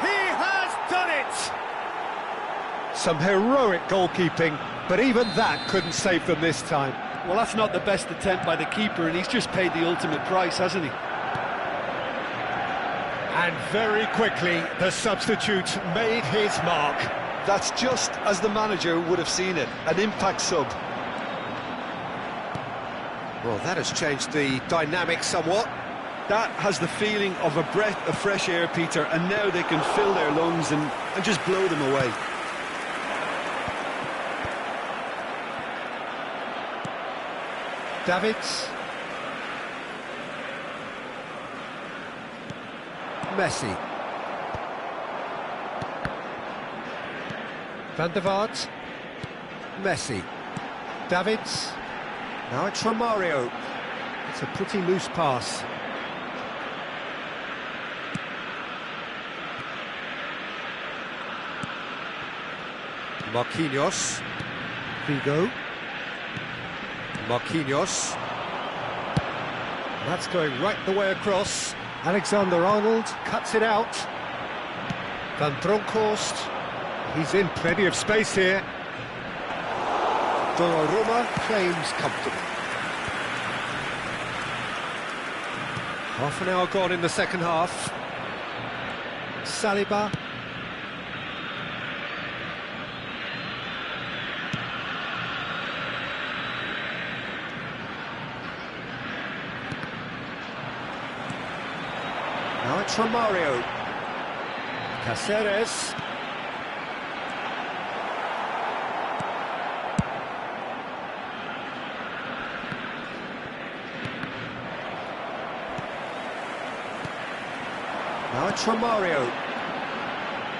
[SPEAKER 1] He has done it! Some heroic goalkeeping, but even that couldn't save them this time.
[SPEAKER 4] Well, that's not the best attempt by the keeper, and he's just paid the ultimate price, hasn't he?
[SPEAKER 1] And very quickly, the substitute made his mark.
[SPEAKER 2] That's just as the manager would have seen it, an impact sub.
[SPEAKER 1] Well, that has changed the dynamic somewhat.
[SPEAKER 4] That has the feeling of a breath of fresh air, Peter, and now they can fill their lungs and just blow them away.
[SPEAKER 1] Davids. Messi. Van der Vaart. Messi. Davids. Now it's from Mario. It's a pretty loose pass. Marquinhos. Vigo. Marquinhos. That's going right the way across. Alexander-Arnold cuts it out. Van Bronckhorst. He's in plenty of space here. Donnarumma claims comfortable. Half an hour gone in the second half. Saliba. Now it's from Mario. Cáceres. Now it's from Mario.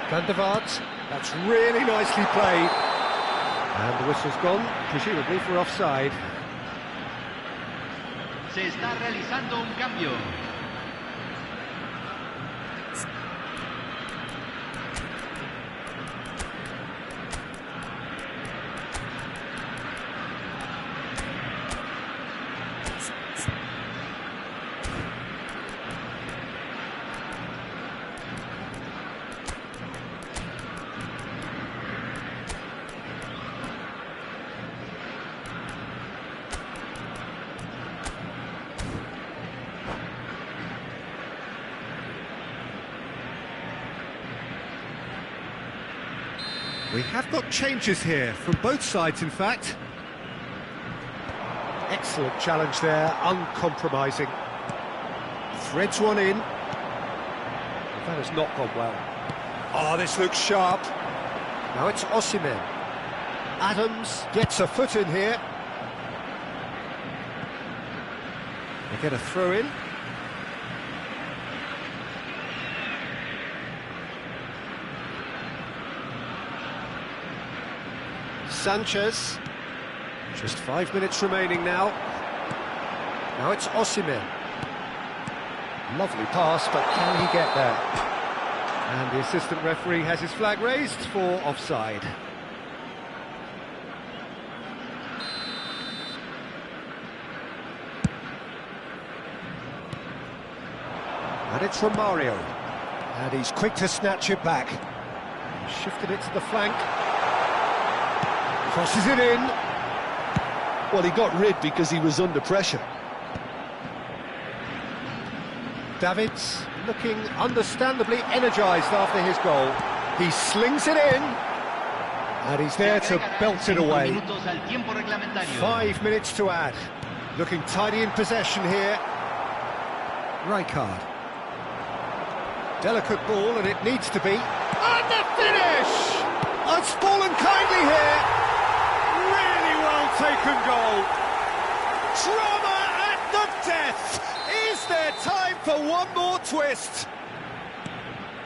[SPEAKER 1] Van der Vaart. That's really nicely played. And the whistle's gone, presumably for offside.
[SPEAKER 3] Se está realizando un cambio.
[SPEAKER 1] We have got changes here, from both sides in fact. Excellent challenge there, uncompromising. Threads one in. That has not gone well. Oh, this looks sharp. Now it's Osimhen. Adams gets a foot in here. They get a throw in. Sanchez. Just 5 minutes remaining now. Now it's Osimhen. Lovely pass, but can he get there? And the assistant referee has his flag raised for offside. And it's Romario. And he's quick to snatch it back. Shifted it to the flank. Crosses it in.
[SPEAKER 2] Well, he got rid because he was under pressure.
[SPEAKER 1] Davids looking understandably energised after his goal. He slings it in. And he's there to belt it away. 5 minutes to add. Looking tidy in possession here. Rijkaard. Delicate ball, and it needs to be. And the finish! It's fallen kindly here. Really well taken goal. Drama at the death. Is there time for one more twist?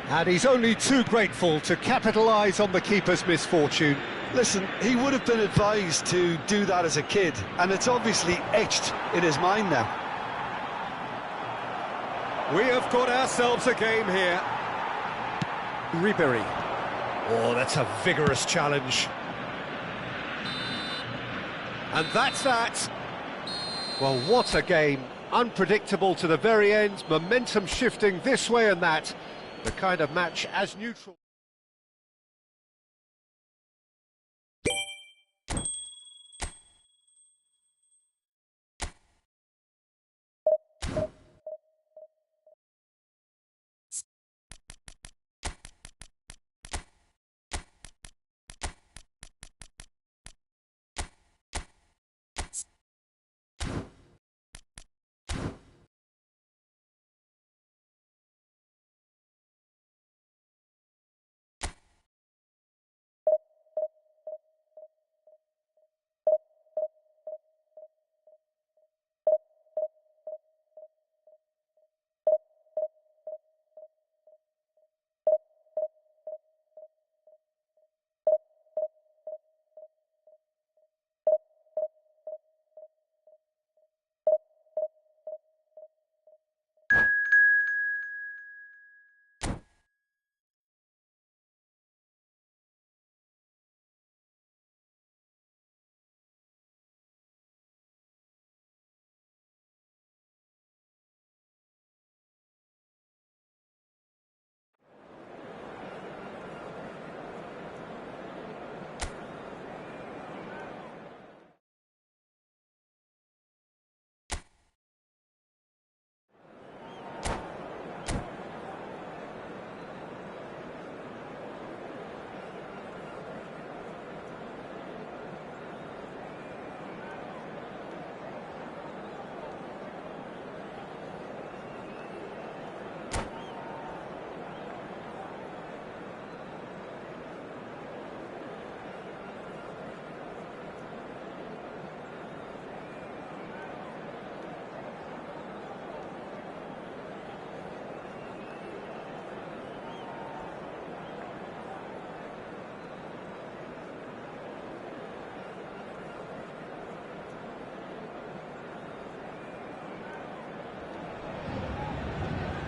[SPEAKER 1] And he's only too grateful to capitalise on the keeper's misfortune.
[SPEAKER 2] Listen, he would have been advised to do that as a kid, and it's obviously etched in his mind now.
[SPEAKER 1] We have got ourselves a game here. Ribéry. Oh, that's a vigorous challenge. And that's that. Well, what a game. Unpredictable to the very end, momentum shifting this way and that. The kind of match as neutral.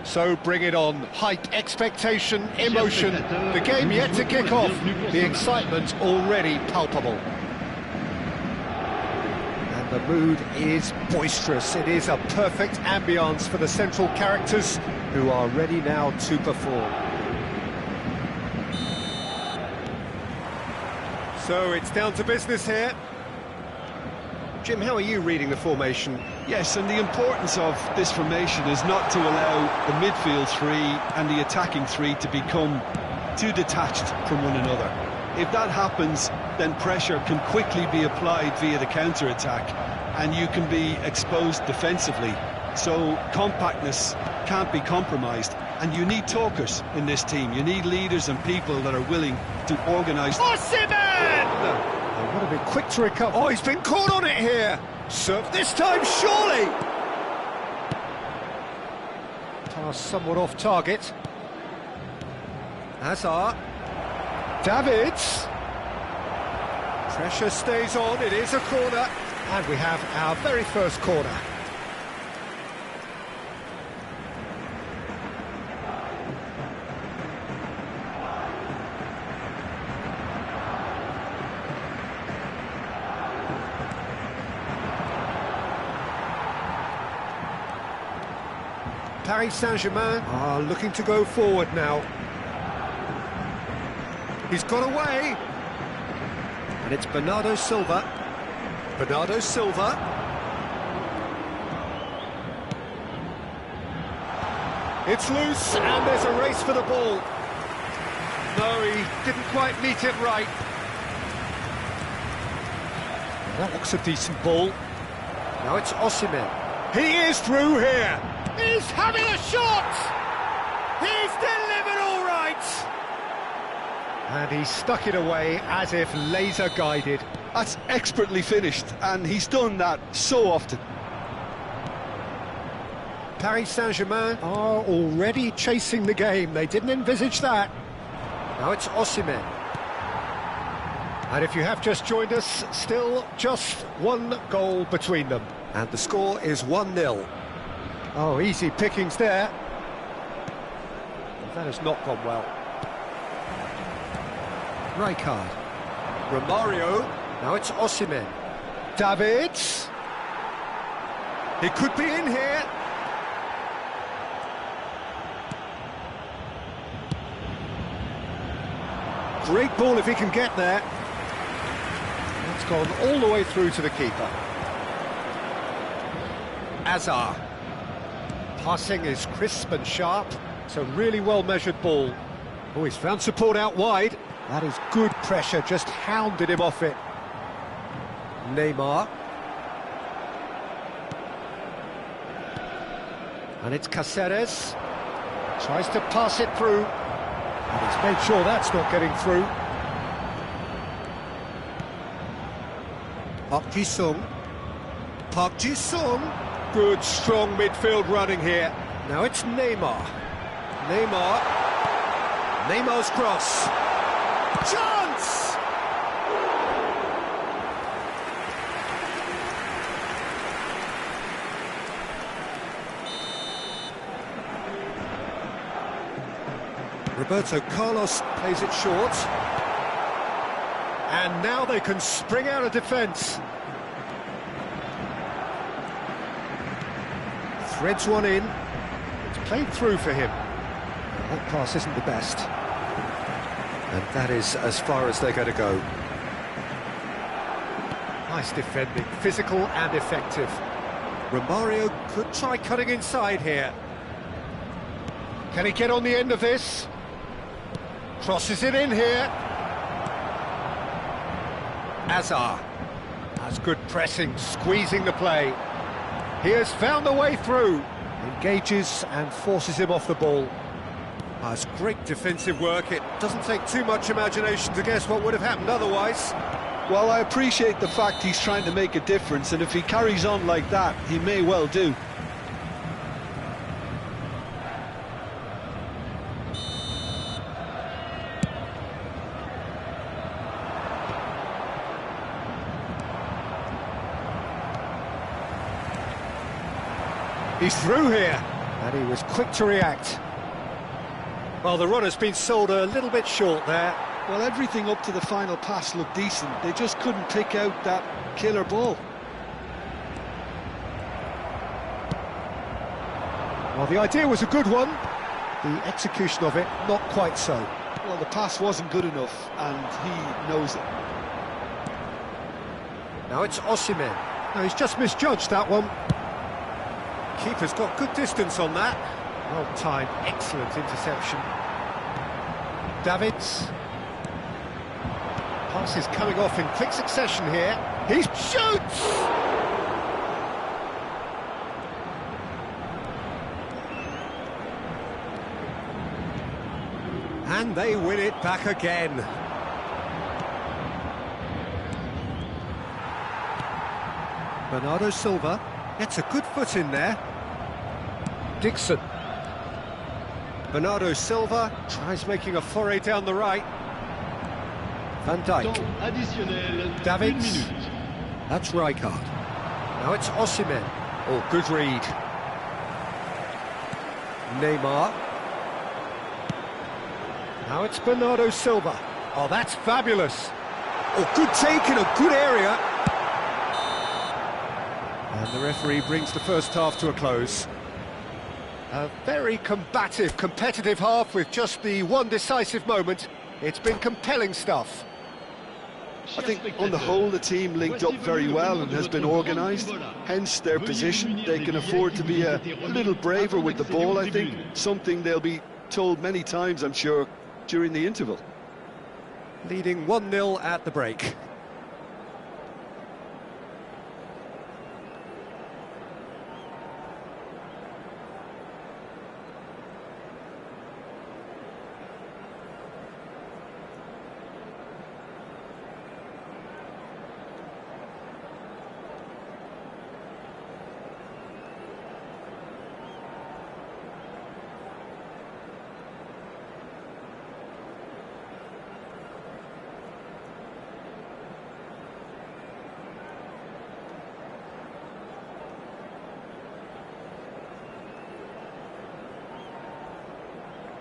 [SPEAKER 1] So bring it on. Hype, expectation, emotion. The game yet to kick off. The excitement already palpable. And the mood is boisterous. It is a perfect ambience for the central characters who are ready now to perform. So it's down to business here. Jim, how are you reading the formation?
[SPEAKER 4] Yes, and the importance of this formation is not to allow the midfield three and the attacking three to become too detached from one another. If that happens, then pressure can quickly be applied via the counter-attack, and you can be exposed defensively. So compactness can't be compromised, and you need talkers in this team. You need leaders and people that are willing to organise.
[SPEAKER 1] Osimhen! They want to be quick to recover. Oh, he's been caught on it here. Serve this time, surely. Pass somewhat off target. Hazard. Davids. Pressure stays on, it is a corner. And we have our very first corner. Paris Saint-Germain are looking to go forward now. He's got away. And it's Bernardo Silva. Bernardo Silva. It's loose, and there's a race for the ball. No, he didn't quite meet it right. That looks a decent ball. Now it's Osimhen. He is through here. He's having a shot! He's delivered all right! And he stuck it away as if laser-guided.
[SPEAKER 4] That's expertly finished, and he's done that so often.
[SPEAKER 1] Paris Saint-Germain are already chasing the game. They didn't envisage that. Now it's Osimhen. And if you have just joined us, still just one goal between them. And the score is 1-0. Oh, easy pickings there. That has not gone well. Rijkaard. Romario. Now it's Osimhen. Davids. He could be in here. Great ball if he can get there. That's gone all the way through to the keeper. Hazard. Passing is crisp and sharp. It's a really well-measured ball. Oh, he's found support out wide. That is good pressure, just hounded him off it. Neymar. And it's Cáceres. Tries to pass it through. And he's made sure that's not getting through. Park Ji-sung. Park Ji-sung. Good, strong midfield running here. Now it's Neymar. Neymar. Neymar's cross. Chance! Roberto Carlos plays it short. And now they can spring out of defence. Threads one in. It's played through for him. That pass isn't the best. And that is as far as they're going to go. Nice defending, physical and effective. Romario could try cutting inside here. Can he get on the end of this? Crosses it in here. Hazard. That's good pressing, squeezing the play. He has found the way through. Engages and forces him off the ball. That's great defensive work. It doesn't take too much imagination to guess what would have happened otherwise.
[SPEAKER 4] Well, I appreciate the fact he's trying to make a difference, and if he carries on like that, he may well do.
[SPEAKER 1] He's through here, and he was quick to react. Well, the run has been sold a little bit short there.
[SPEAKER 4] Well, everything up to the final pass looked decent. They just couldn't pick out that killer ball.
[SPEAKER 1] Well, the idea was a good one. The execution of it, not quite so.
[SPEAKER 4] Well, the pass wasn't good enough, and he knows it.
[SPEAKER 1] Now it's Osimhen. No, he's just misjudged that one. Keeper's got good distance on that. Well timed, excellent interception. Davids. Passes coming off in quick succession here. He shoots! And they win it back again. Bernardo Silva gets a good foot in there. Dixon. Bernardo Silva tries making a foray down the right. Van Dijk. Davids. That's Rijkaard. Now it's Osimhen. Oh, good read. Neymar. Now it's Bernardo Silva. Oh, that's fabulous. Oh, good take in a good area. And the referee brings the first half to a close. A very combative, competitive half with just the one decisive moment. It's been compelling stuff.
[SPEAKER 4] I think on the whole the team linked up very well and has been organised, hence their position. They can afford to be a little braver with the ball, I think, something they'll be told many times, I'm sure, during the interval.
[SPEAKER 1] Leading 1-0 at the break.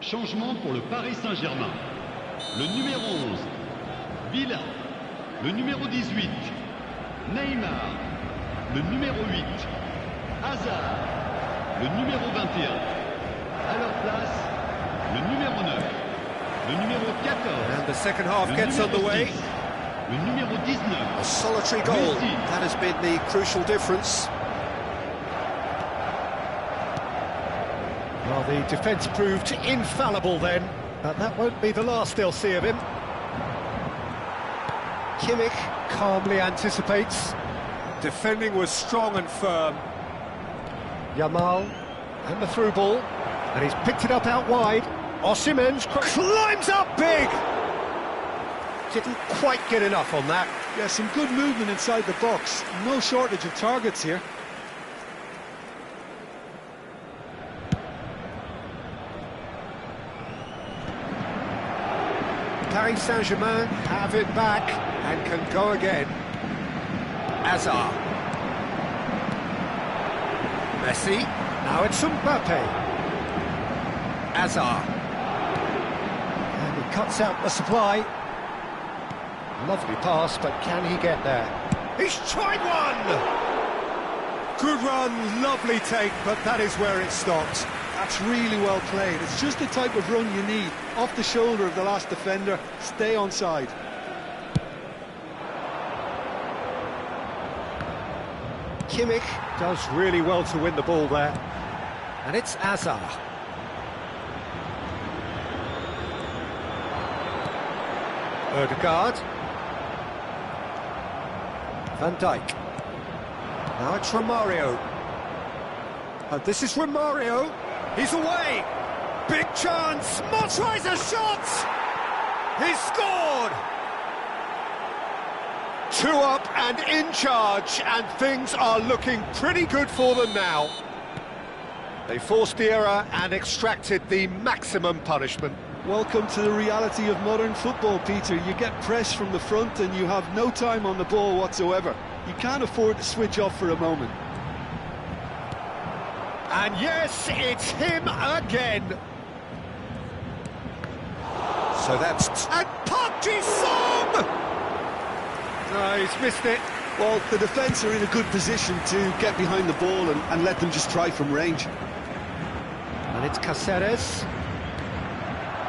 [SPEAKER 3] Changement pour le Paris Saint-Germain. Le numéro 11, Villa. Le numéro 18, Neymar. Le numéro 8, Hazard. Le numéro 21. À leur place, le numéro 9. Le numéro 14.
[SPEAKER 1] And the second half gets underway.
[SPEAKER 3] 10, le numéro 19.
[SPEAKER 1] A solitary goal. That has been the crucial difference. Well, the defence proved infallible then, but that won't be the last they'll see of him. Kimmich calmly anticipates. Defending was strong and firm. Yamal, and the through ball, and he's picked it up out wide. Osimhen's climbs up big! Didn't quite get enough on that.
[SPEAKER 4] Yeah, some good movement inside the box. No shortage of targets here.
[SPEAKER 1] Paris Saint-Germain have it back and can go again. Hazard. Messi. Now it's Mbappe. Hazard. And he cuts out the supply. Lovely pass, but can he get there? He's tried one! Good run, lovely take, but that is where it stopped.
[SPEAKER 4] That's really well played. It's just the type of run you need. Off the shoulder of the last defender, stay onside.
[SPEAKER 1] Kimmich does really well to win the ball there. And it's Hazard. Odegaard. Van Dijk. Now it's Romario. And this is Romario. He's away. Big chance. Mo tries a shot. He's scored. 2 up and in charge, and things are looking pretty good for them now. They forced the error and extracted the maximum punishment.
[SPEAKER 4] Welcome to the reality of modern football, Peter. You get pressed from the front and you have no time on the ball whatsoever. You can't afford to switch off for a moment.
[SPEAKER 1] And yes, it's him again. So that's... And pubg Song! No, he's missed it.
[SPEAKER 4] Well, the defence are in a good position to get behind the ball and let them just try from range.
[SPEAKER 1] And it's Cáceres.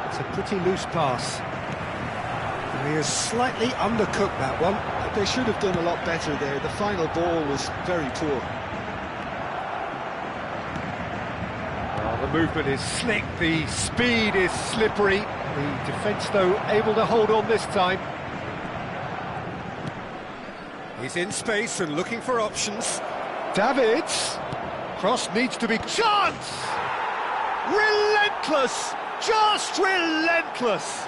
[SPEAKER 1] It's a pretty loose pass. And he has slightly undercooked that one.
[SPEAKER 4] They should have done a lot better there. The final ball was very poor.
[SPEAKER 1] Well, the movement is slick, the speed is slippery. The defence, though, able to hold on this time. He's in space and looking for options. Davids. Cross needs to be... Chance! Relentless! Just relentless!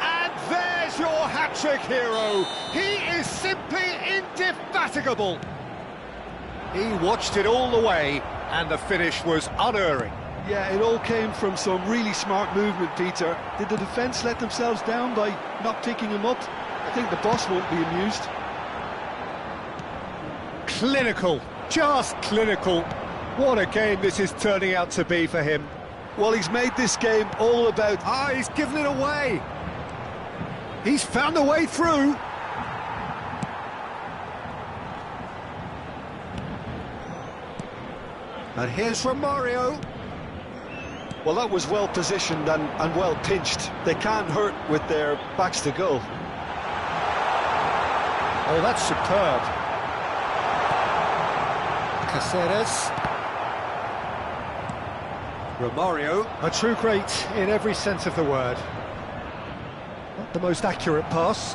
[SPEAKER 1] And there's your hat-trick hero. He is simply indefatigable. He watched it all the way, and the finish was unerring.
[SPEAKER 4] Yeah, it all came from some really smart movement, Peter. Did the defence let themselves down by not picking him up? I think the boss won't be amused.
[SPEAKER 1] Clinical, just clinical. What a game this is turning out to be for him.
[SPEAKER 4] Well, he's made this game all about...
[SPEAKER 1] Ah, he's given it away. He's found a way through. And here's Romario.
[SPEAKER 2] Well, that was well positioned and well pinched. They can't hurt with their backs to goal.
[SPEAKER 1] Oh, that's superb. Caceres. Romario, a true great in every sense of the word. Not the most accurate pass.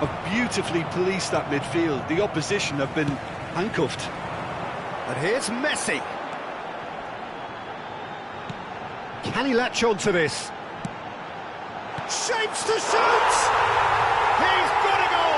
[SPEAKER 4] Have beautifully policed that midfield. The opposition have been handcuffed.
[SPEAKER 1] And here's Messi. Can he latch on to this? Shapes to shoot! He's got a goal!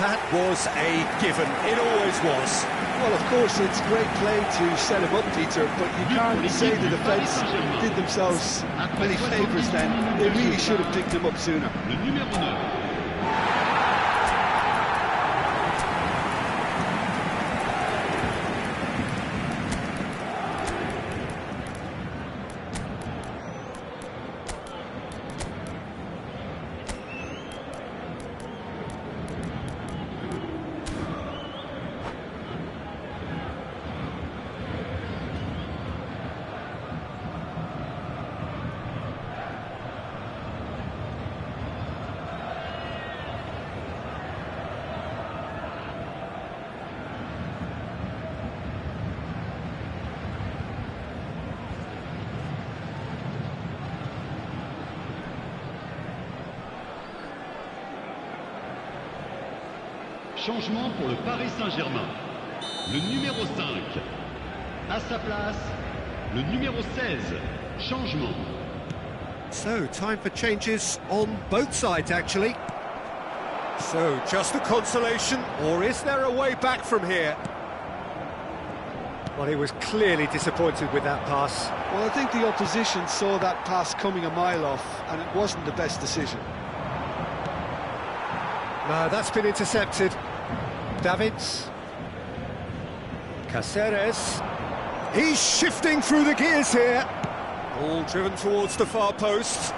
[SPEAKER 1] That was a given. It always was.
[SPEAKER 4] Well, of course, it's great play to set him up, Peter, but you can't say the defence did themselves many favours then. They really should have picked him up sooner.
[SPEAKER 3] Le numéro 9. Changement pour le Paris Saint-Germain. Le numéro 5. À sa place, le numéro 16. Changement.
[SPEAKER 1] So, time for changes on both sides, actually. So, just a consolation, or is there a way back from here? Well, he was clearly disappointed with that pass.
[SPEAKER 4] Well, I think the opposition saw that pass coming a mile off, and it wasn't the best decision.
[SPEAKER 1] No, that's been intercepted. Davids. Caceres. He's shifting through the gears here. All driven towards the far post.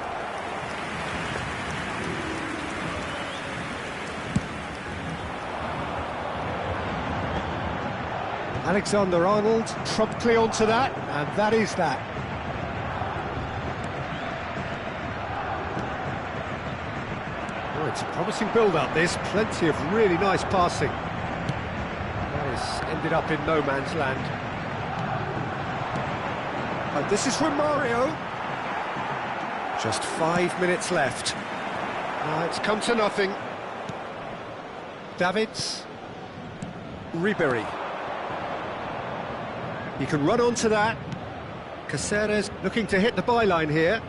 [SPEAKER 1] Alexander-Arnold promptly onto that, and that is that. Oh, it's a promising build-up, this. Plenty of really nice passing. That has ended up in no man's land. And this is Romario. Just 5 minutes left. It's come to nothing. Davids. Ribéry. He can run onto that. Caceres looking to hit the byline here.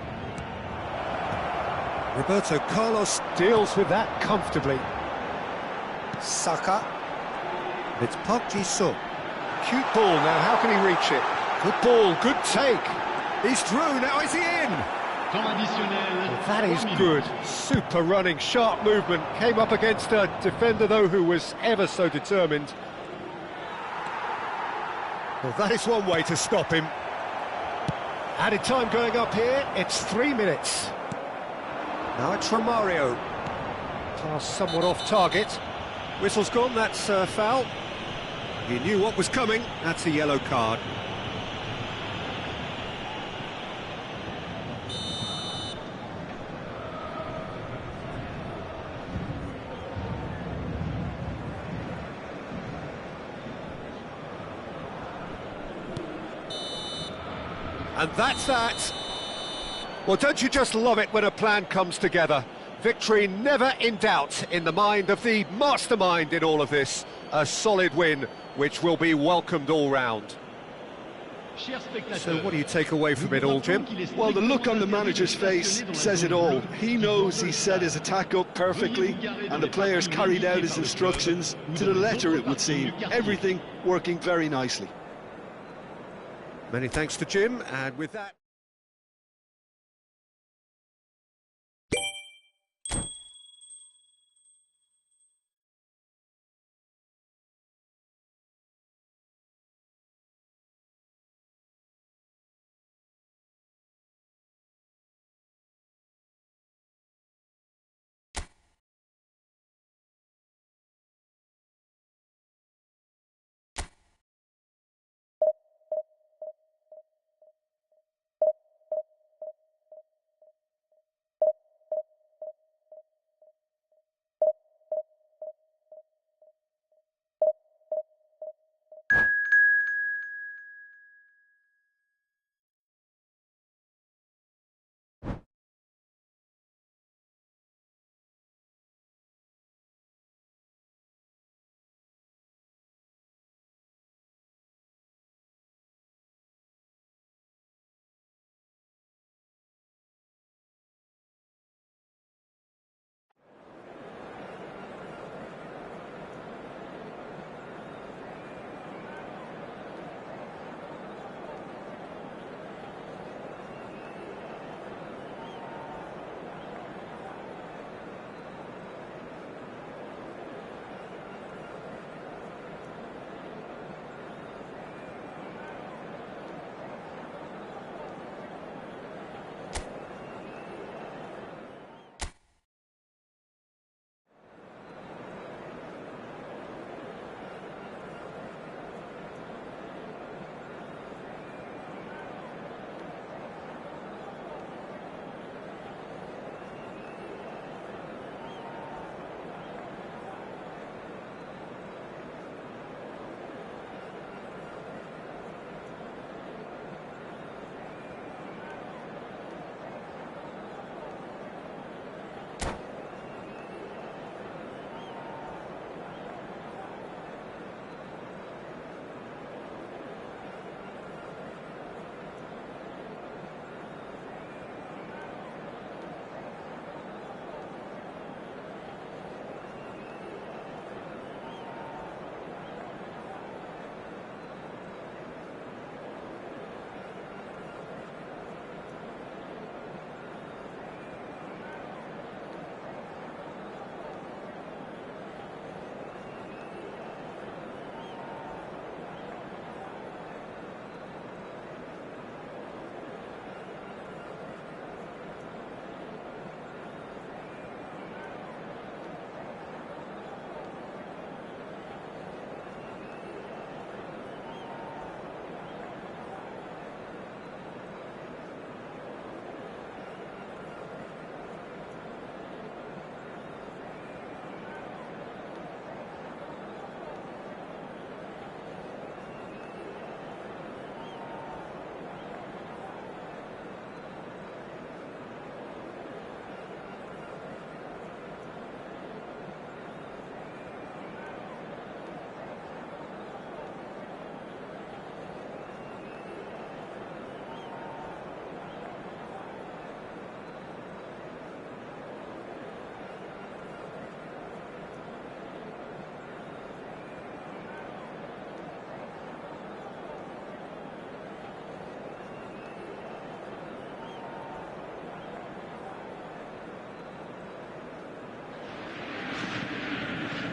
[SPEAKER 1] Roberto Carlos deals with that comfortably. Saka. It's pubg. Cute ball now, how can he reach it? Good ball, good take. He's through, now is he in?
[SPEAKER 3] Temps additionnel.
[SPEAKER 1] That is good. Super running, sharp movement. Came up against a defender, though, who was ever so determined. Well, that is one way to stop him. Added time going up here, it's 3 minutes. Now it's Romario. Pass somewhat off target. Whistle's gone, that's a foul. He knew what was coming, that's a yellow card. And that's that. Well, don't you just love it when a plan comes together? Victory never in doubt in the mind of the mastermind in all of this. A solid win, which will be welcomed all round. So what do you take away from it all, Jim?
[SPEAKER 4] Well, the look on the manager's face says it all. He knows he set his attack up perfectly, and the players carried out his instructions to the letter, it would seem. Everything working very nicely.
[SPEAKER 1] Many thanks to Jim, and with that...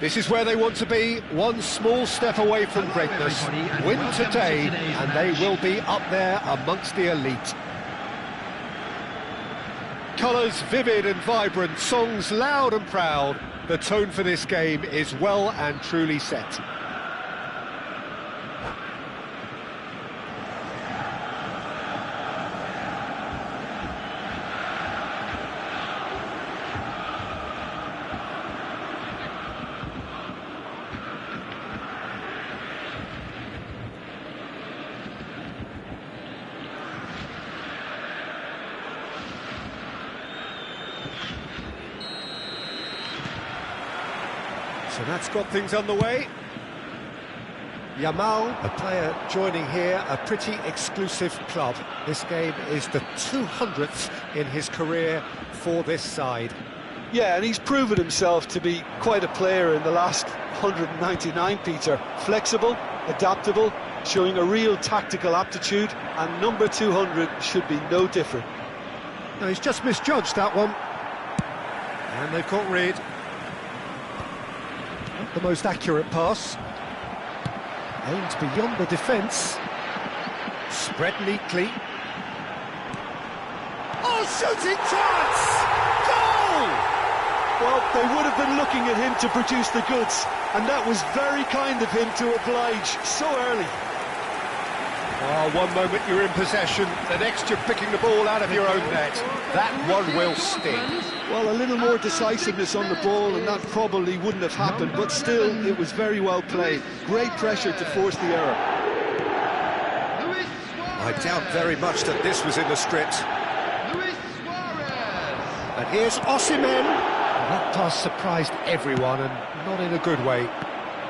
[SPEAKER 1] This is where they want to be, one small step away from greatness. Win today, and they will be up there amongst the elite. Colours vivid and vibrant, songs loud and proud. The tone for this game is well and truly set. So that's got things underway. Yamal, a player joining here, a pretty exclusive club. This game is the 200th in his career for this side.
[SPEAKER 2] Yeah, and he's proven himself to be quite a player in the last 199, Peter. Flexible, adaptable, showing a real tactical aptitude, and number 200 should be no different.
[SPEAKER 1] No, he's just misjudged that one. And they've caught Reed. Not the most accurate pass. Aimed beyond the defence. Spread neatly. Oh, shooting chance! Goal!
[SPEAKER 2] Well, they would have been looking at him to produce the goods, and that was very kind of him to oblige so early.
[SPEAKER 1] Oh, one moment you're in possession, the next you're picking the ball out of your own net. That one will sting.
[SPEAKER 2] Well, a little more decisiveness on the ball, and that probably wouldn't have happened, but still, it was very well played. Great pressure to force the error.
[SPEAKER 1] I doubt very much that this was in the script. And here's Osimhen. That pass surprised everyone, and not in a good way.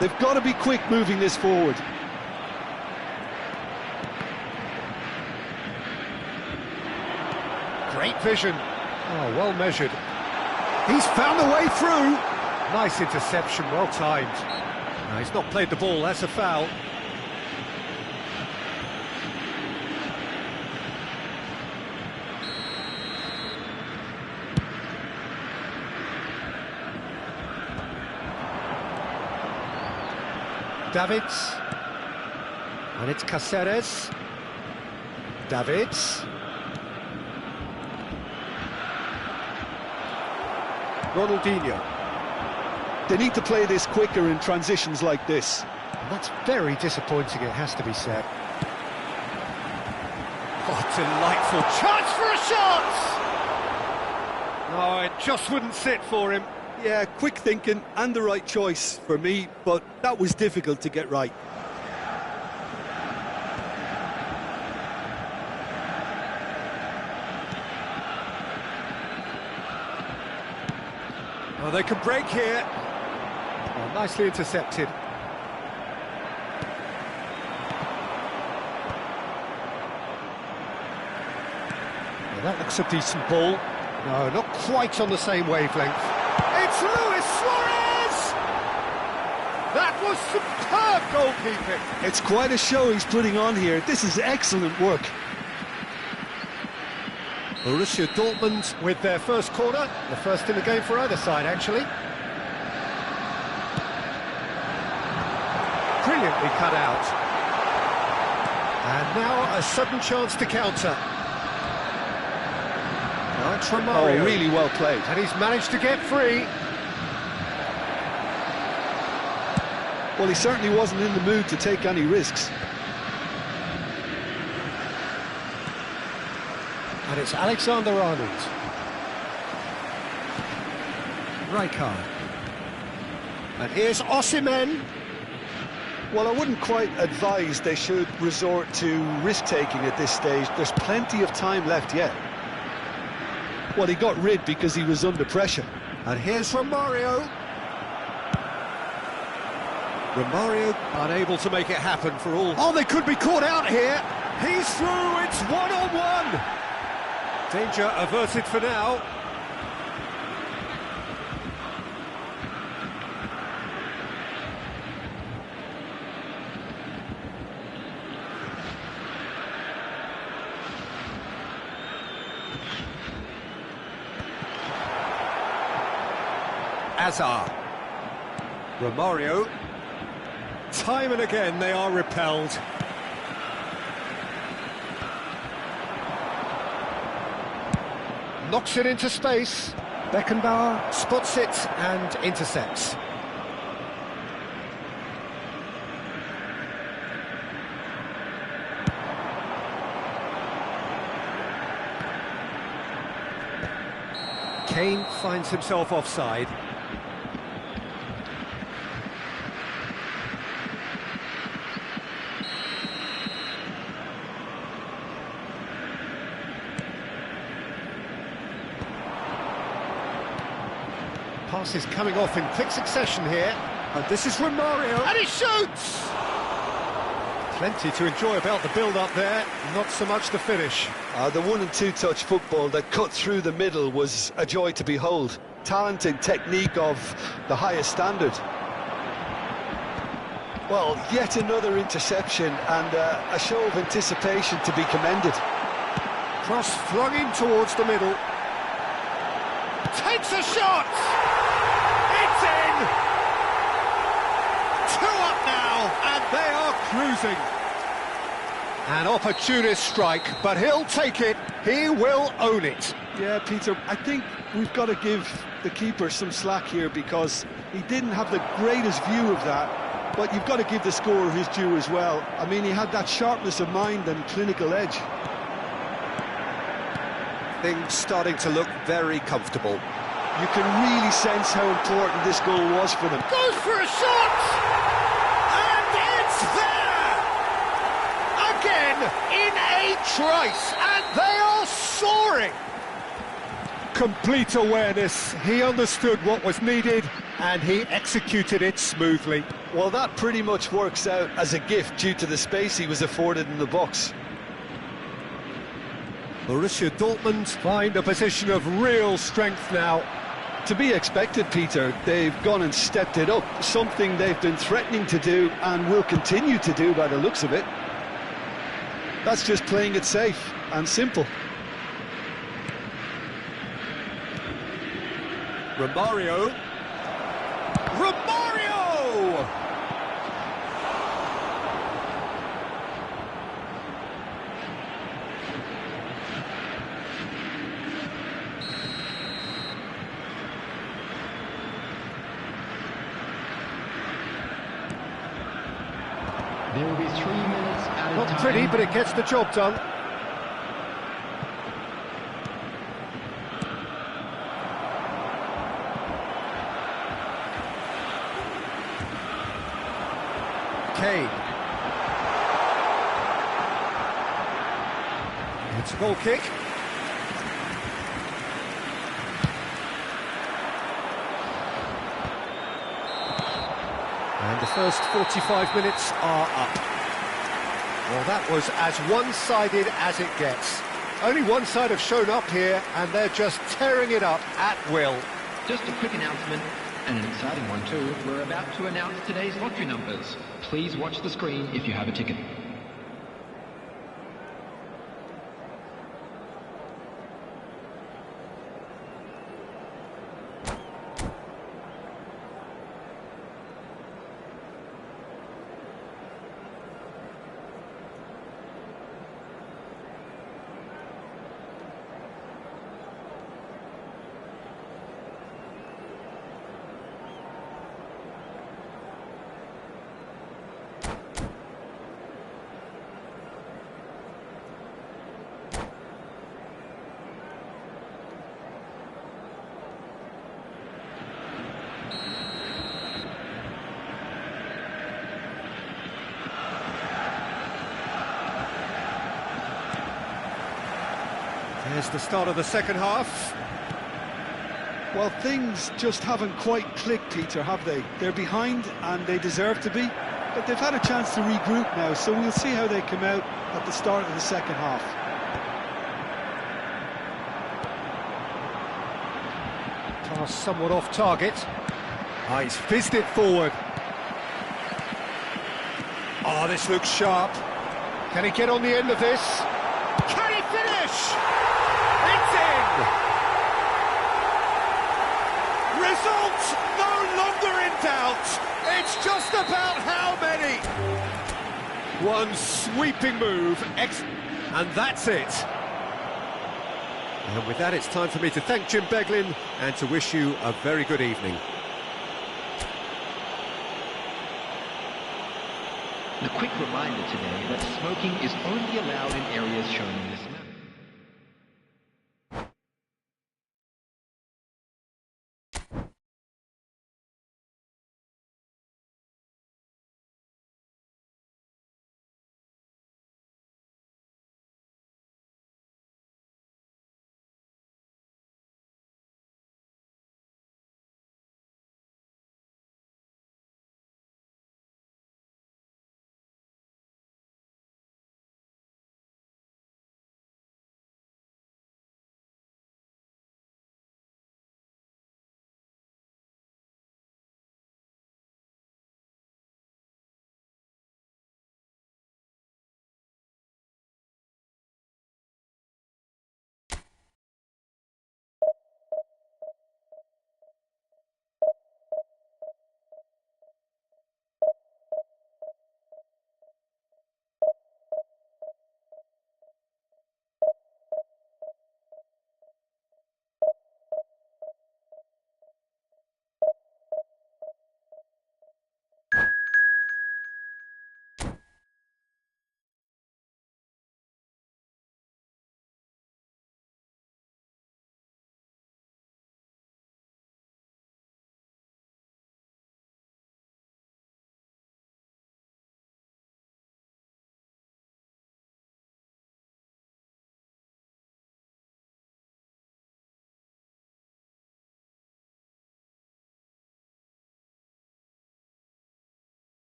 [SPEAKER 2] They've got to be quick moving this forward.
[SPEAKER 1] Great vision. Oh, well measured. He's found a way through. Nice interception, well timed. No, he's not played the ball, that's a foul. Davids. And it's Cáceres. Davids. Ronaldinho.
[SPEAKER 2] They need to play this quicker in transitions like this.
[SPEAKER 1] And that's very disappointing, it has to be said. Oh, delightful chance for a shot! No, it just wouldn't sit for him.
[SPEAKER 2] Yeah, quick thinking and the right choice for me, but that was difficult to get right.
[SPEAKER 1] Oh, they can break here. Oh, nicely intercepted. Well, that looks a decent ball. No, not quite on the same wavelength. It's Luis Suarez! That was superb goalkeeping.
[SPEAKER 2] It's quite a show he's putting on here. This is excellent work.
[SPEAKER 1] Borussia Dortmund with their first corner, the first in the game for either side, actually. Brilliantly cut out. And now a sudden chance to counter. Now it's from Mario.
[SPEAKER 2] Oh, really well played.
[SPEAKER 1] And he's managed to get free.
[SPEAKER 2] Well, he certainly wasn't in the mood to take any risks.
[SPEAKER 1] And it's Alexander-Arnold. Rijkaard. And here's Osimhen.
[SPEAKER 2] Well, I wouldn't quite advise they should resort to risk-taking at this stage. There's plenty of time left yet. Well, he got rid because he was under pressure.
[SPEAKER 1] And here's Romario. Romario unable to make it happen for all. Oh, they could be caught out here. He's through, it's one-on-one. Danger averted for now. Azar. Romario. Time and again they are repelled. Knocks it into space. Beckenbauer spots it and intercepts. Kane finds himself offside. Passes coming off in quick succession here. And this is Romario. And he shoots! Plenty to enjoy about the build-up there, not so much the finish.
[SPEAKER 2] The 1- and 2-touch football that cut through the middle was a joy to behold. Talent and technique of the highest standard. Well, yet another interception and a show of anticipation to be commended.
[SPEAKER 1] Cross flung in towards the middle. Takes a shot! It's in! 2 up now, and they are cruising. An opportunist strike, but he'll take it. He will own it.
[SPEAKER 4] Yeah, Peter, I think we've got to give the keeper some slack here because he didn't have the greatest view of that, but you've got to give the scorer his due as well. I mean, he had that sharpness of mind and clinical edge.
[SPEAKER 1] Things starting to look very comfortable.
[SPEAKER 4] You can really sense how important this goal was for them.
[SPEAKER 1] Goes for a shot! And it's there! Again, in a trice, and they are soaring! Complete awareness. He understood what was needed, and he executed it smoothly.
[SPEAKER 2] Well, that pretty much works out as a gift due to the space he was afforded in the box.
[SPEAKER 1] Borussia Dortmund find a position of real strength now.
[SPEAKER 2] To be expected, Peter. They've gone and stepped it up, something they've been threatening to do and will continue to do by the looks of it. That's just playing it safe and simple.
[SPEAKER 1] Romario! Romario!
[SPEAKER 5] There will be 3 minutes at a time.
[SPEAKER 1] Not pretty, but it gets the job done. Kane. It's a goal kick. And the first 45 minutes are up. Well, that was as one-sided as it gets. Only one side have shown up here, and they're just tearing it up at will.
[SPEAKER 5] Just a quick announcement, and an exciting one too. We're about to announce today's lottery numbers. Please watch the screen if you have a ticket.
[SPEAKER 1] There's the start of the second half.
[SPEAKER 4] Well, things just haven't quite clicked, Peter, have they? They're behind, and they deserve to be, but they've had a chance to regroup now, so we'll see how they come out at the start of the second half.
[SPEAKER 1] Pass somewhat off target. Ah, he's fizzed it forward. Oh, this looks sharp. Can he get on the end of this? Can he finish? It's in! Result no longer in doubt. It's just about how many. One sweeping move, and that's it. And with that, it's time for me to thank Jim Beglin and to wish you a very good evening.
[SPEAKER 5] A quick reminder today that smoking is only allowed in areas shown in this map.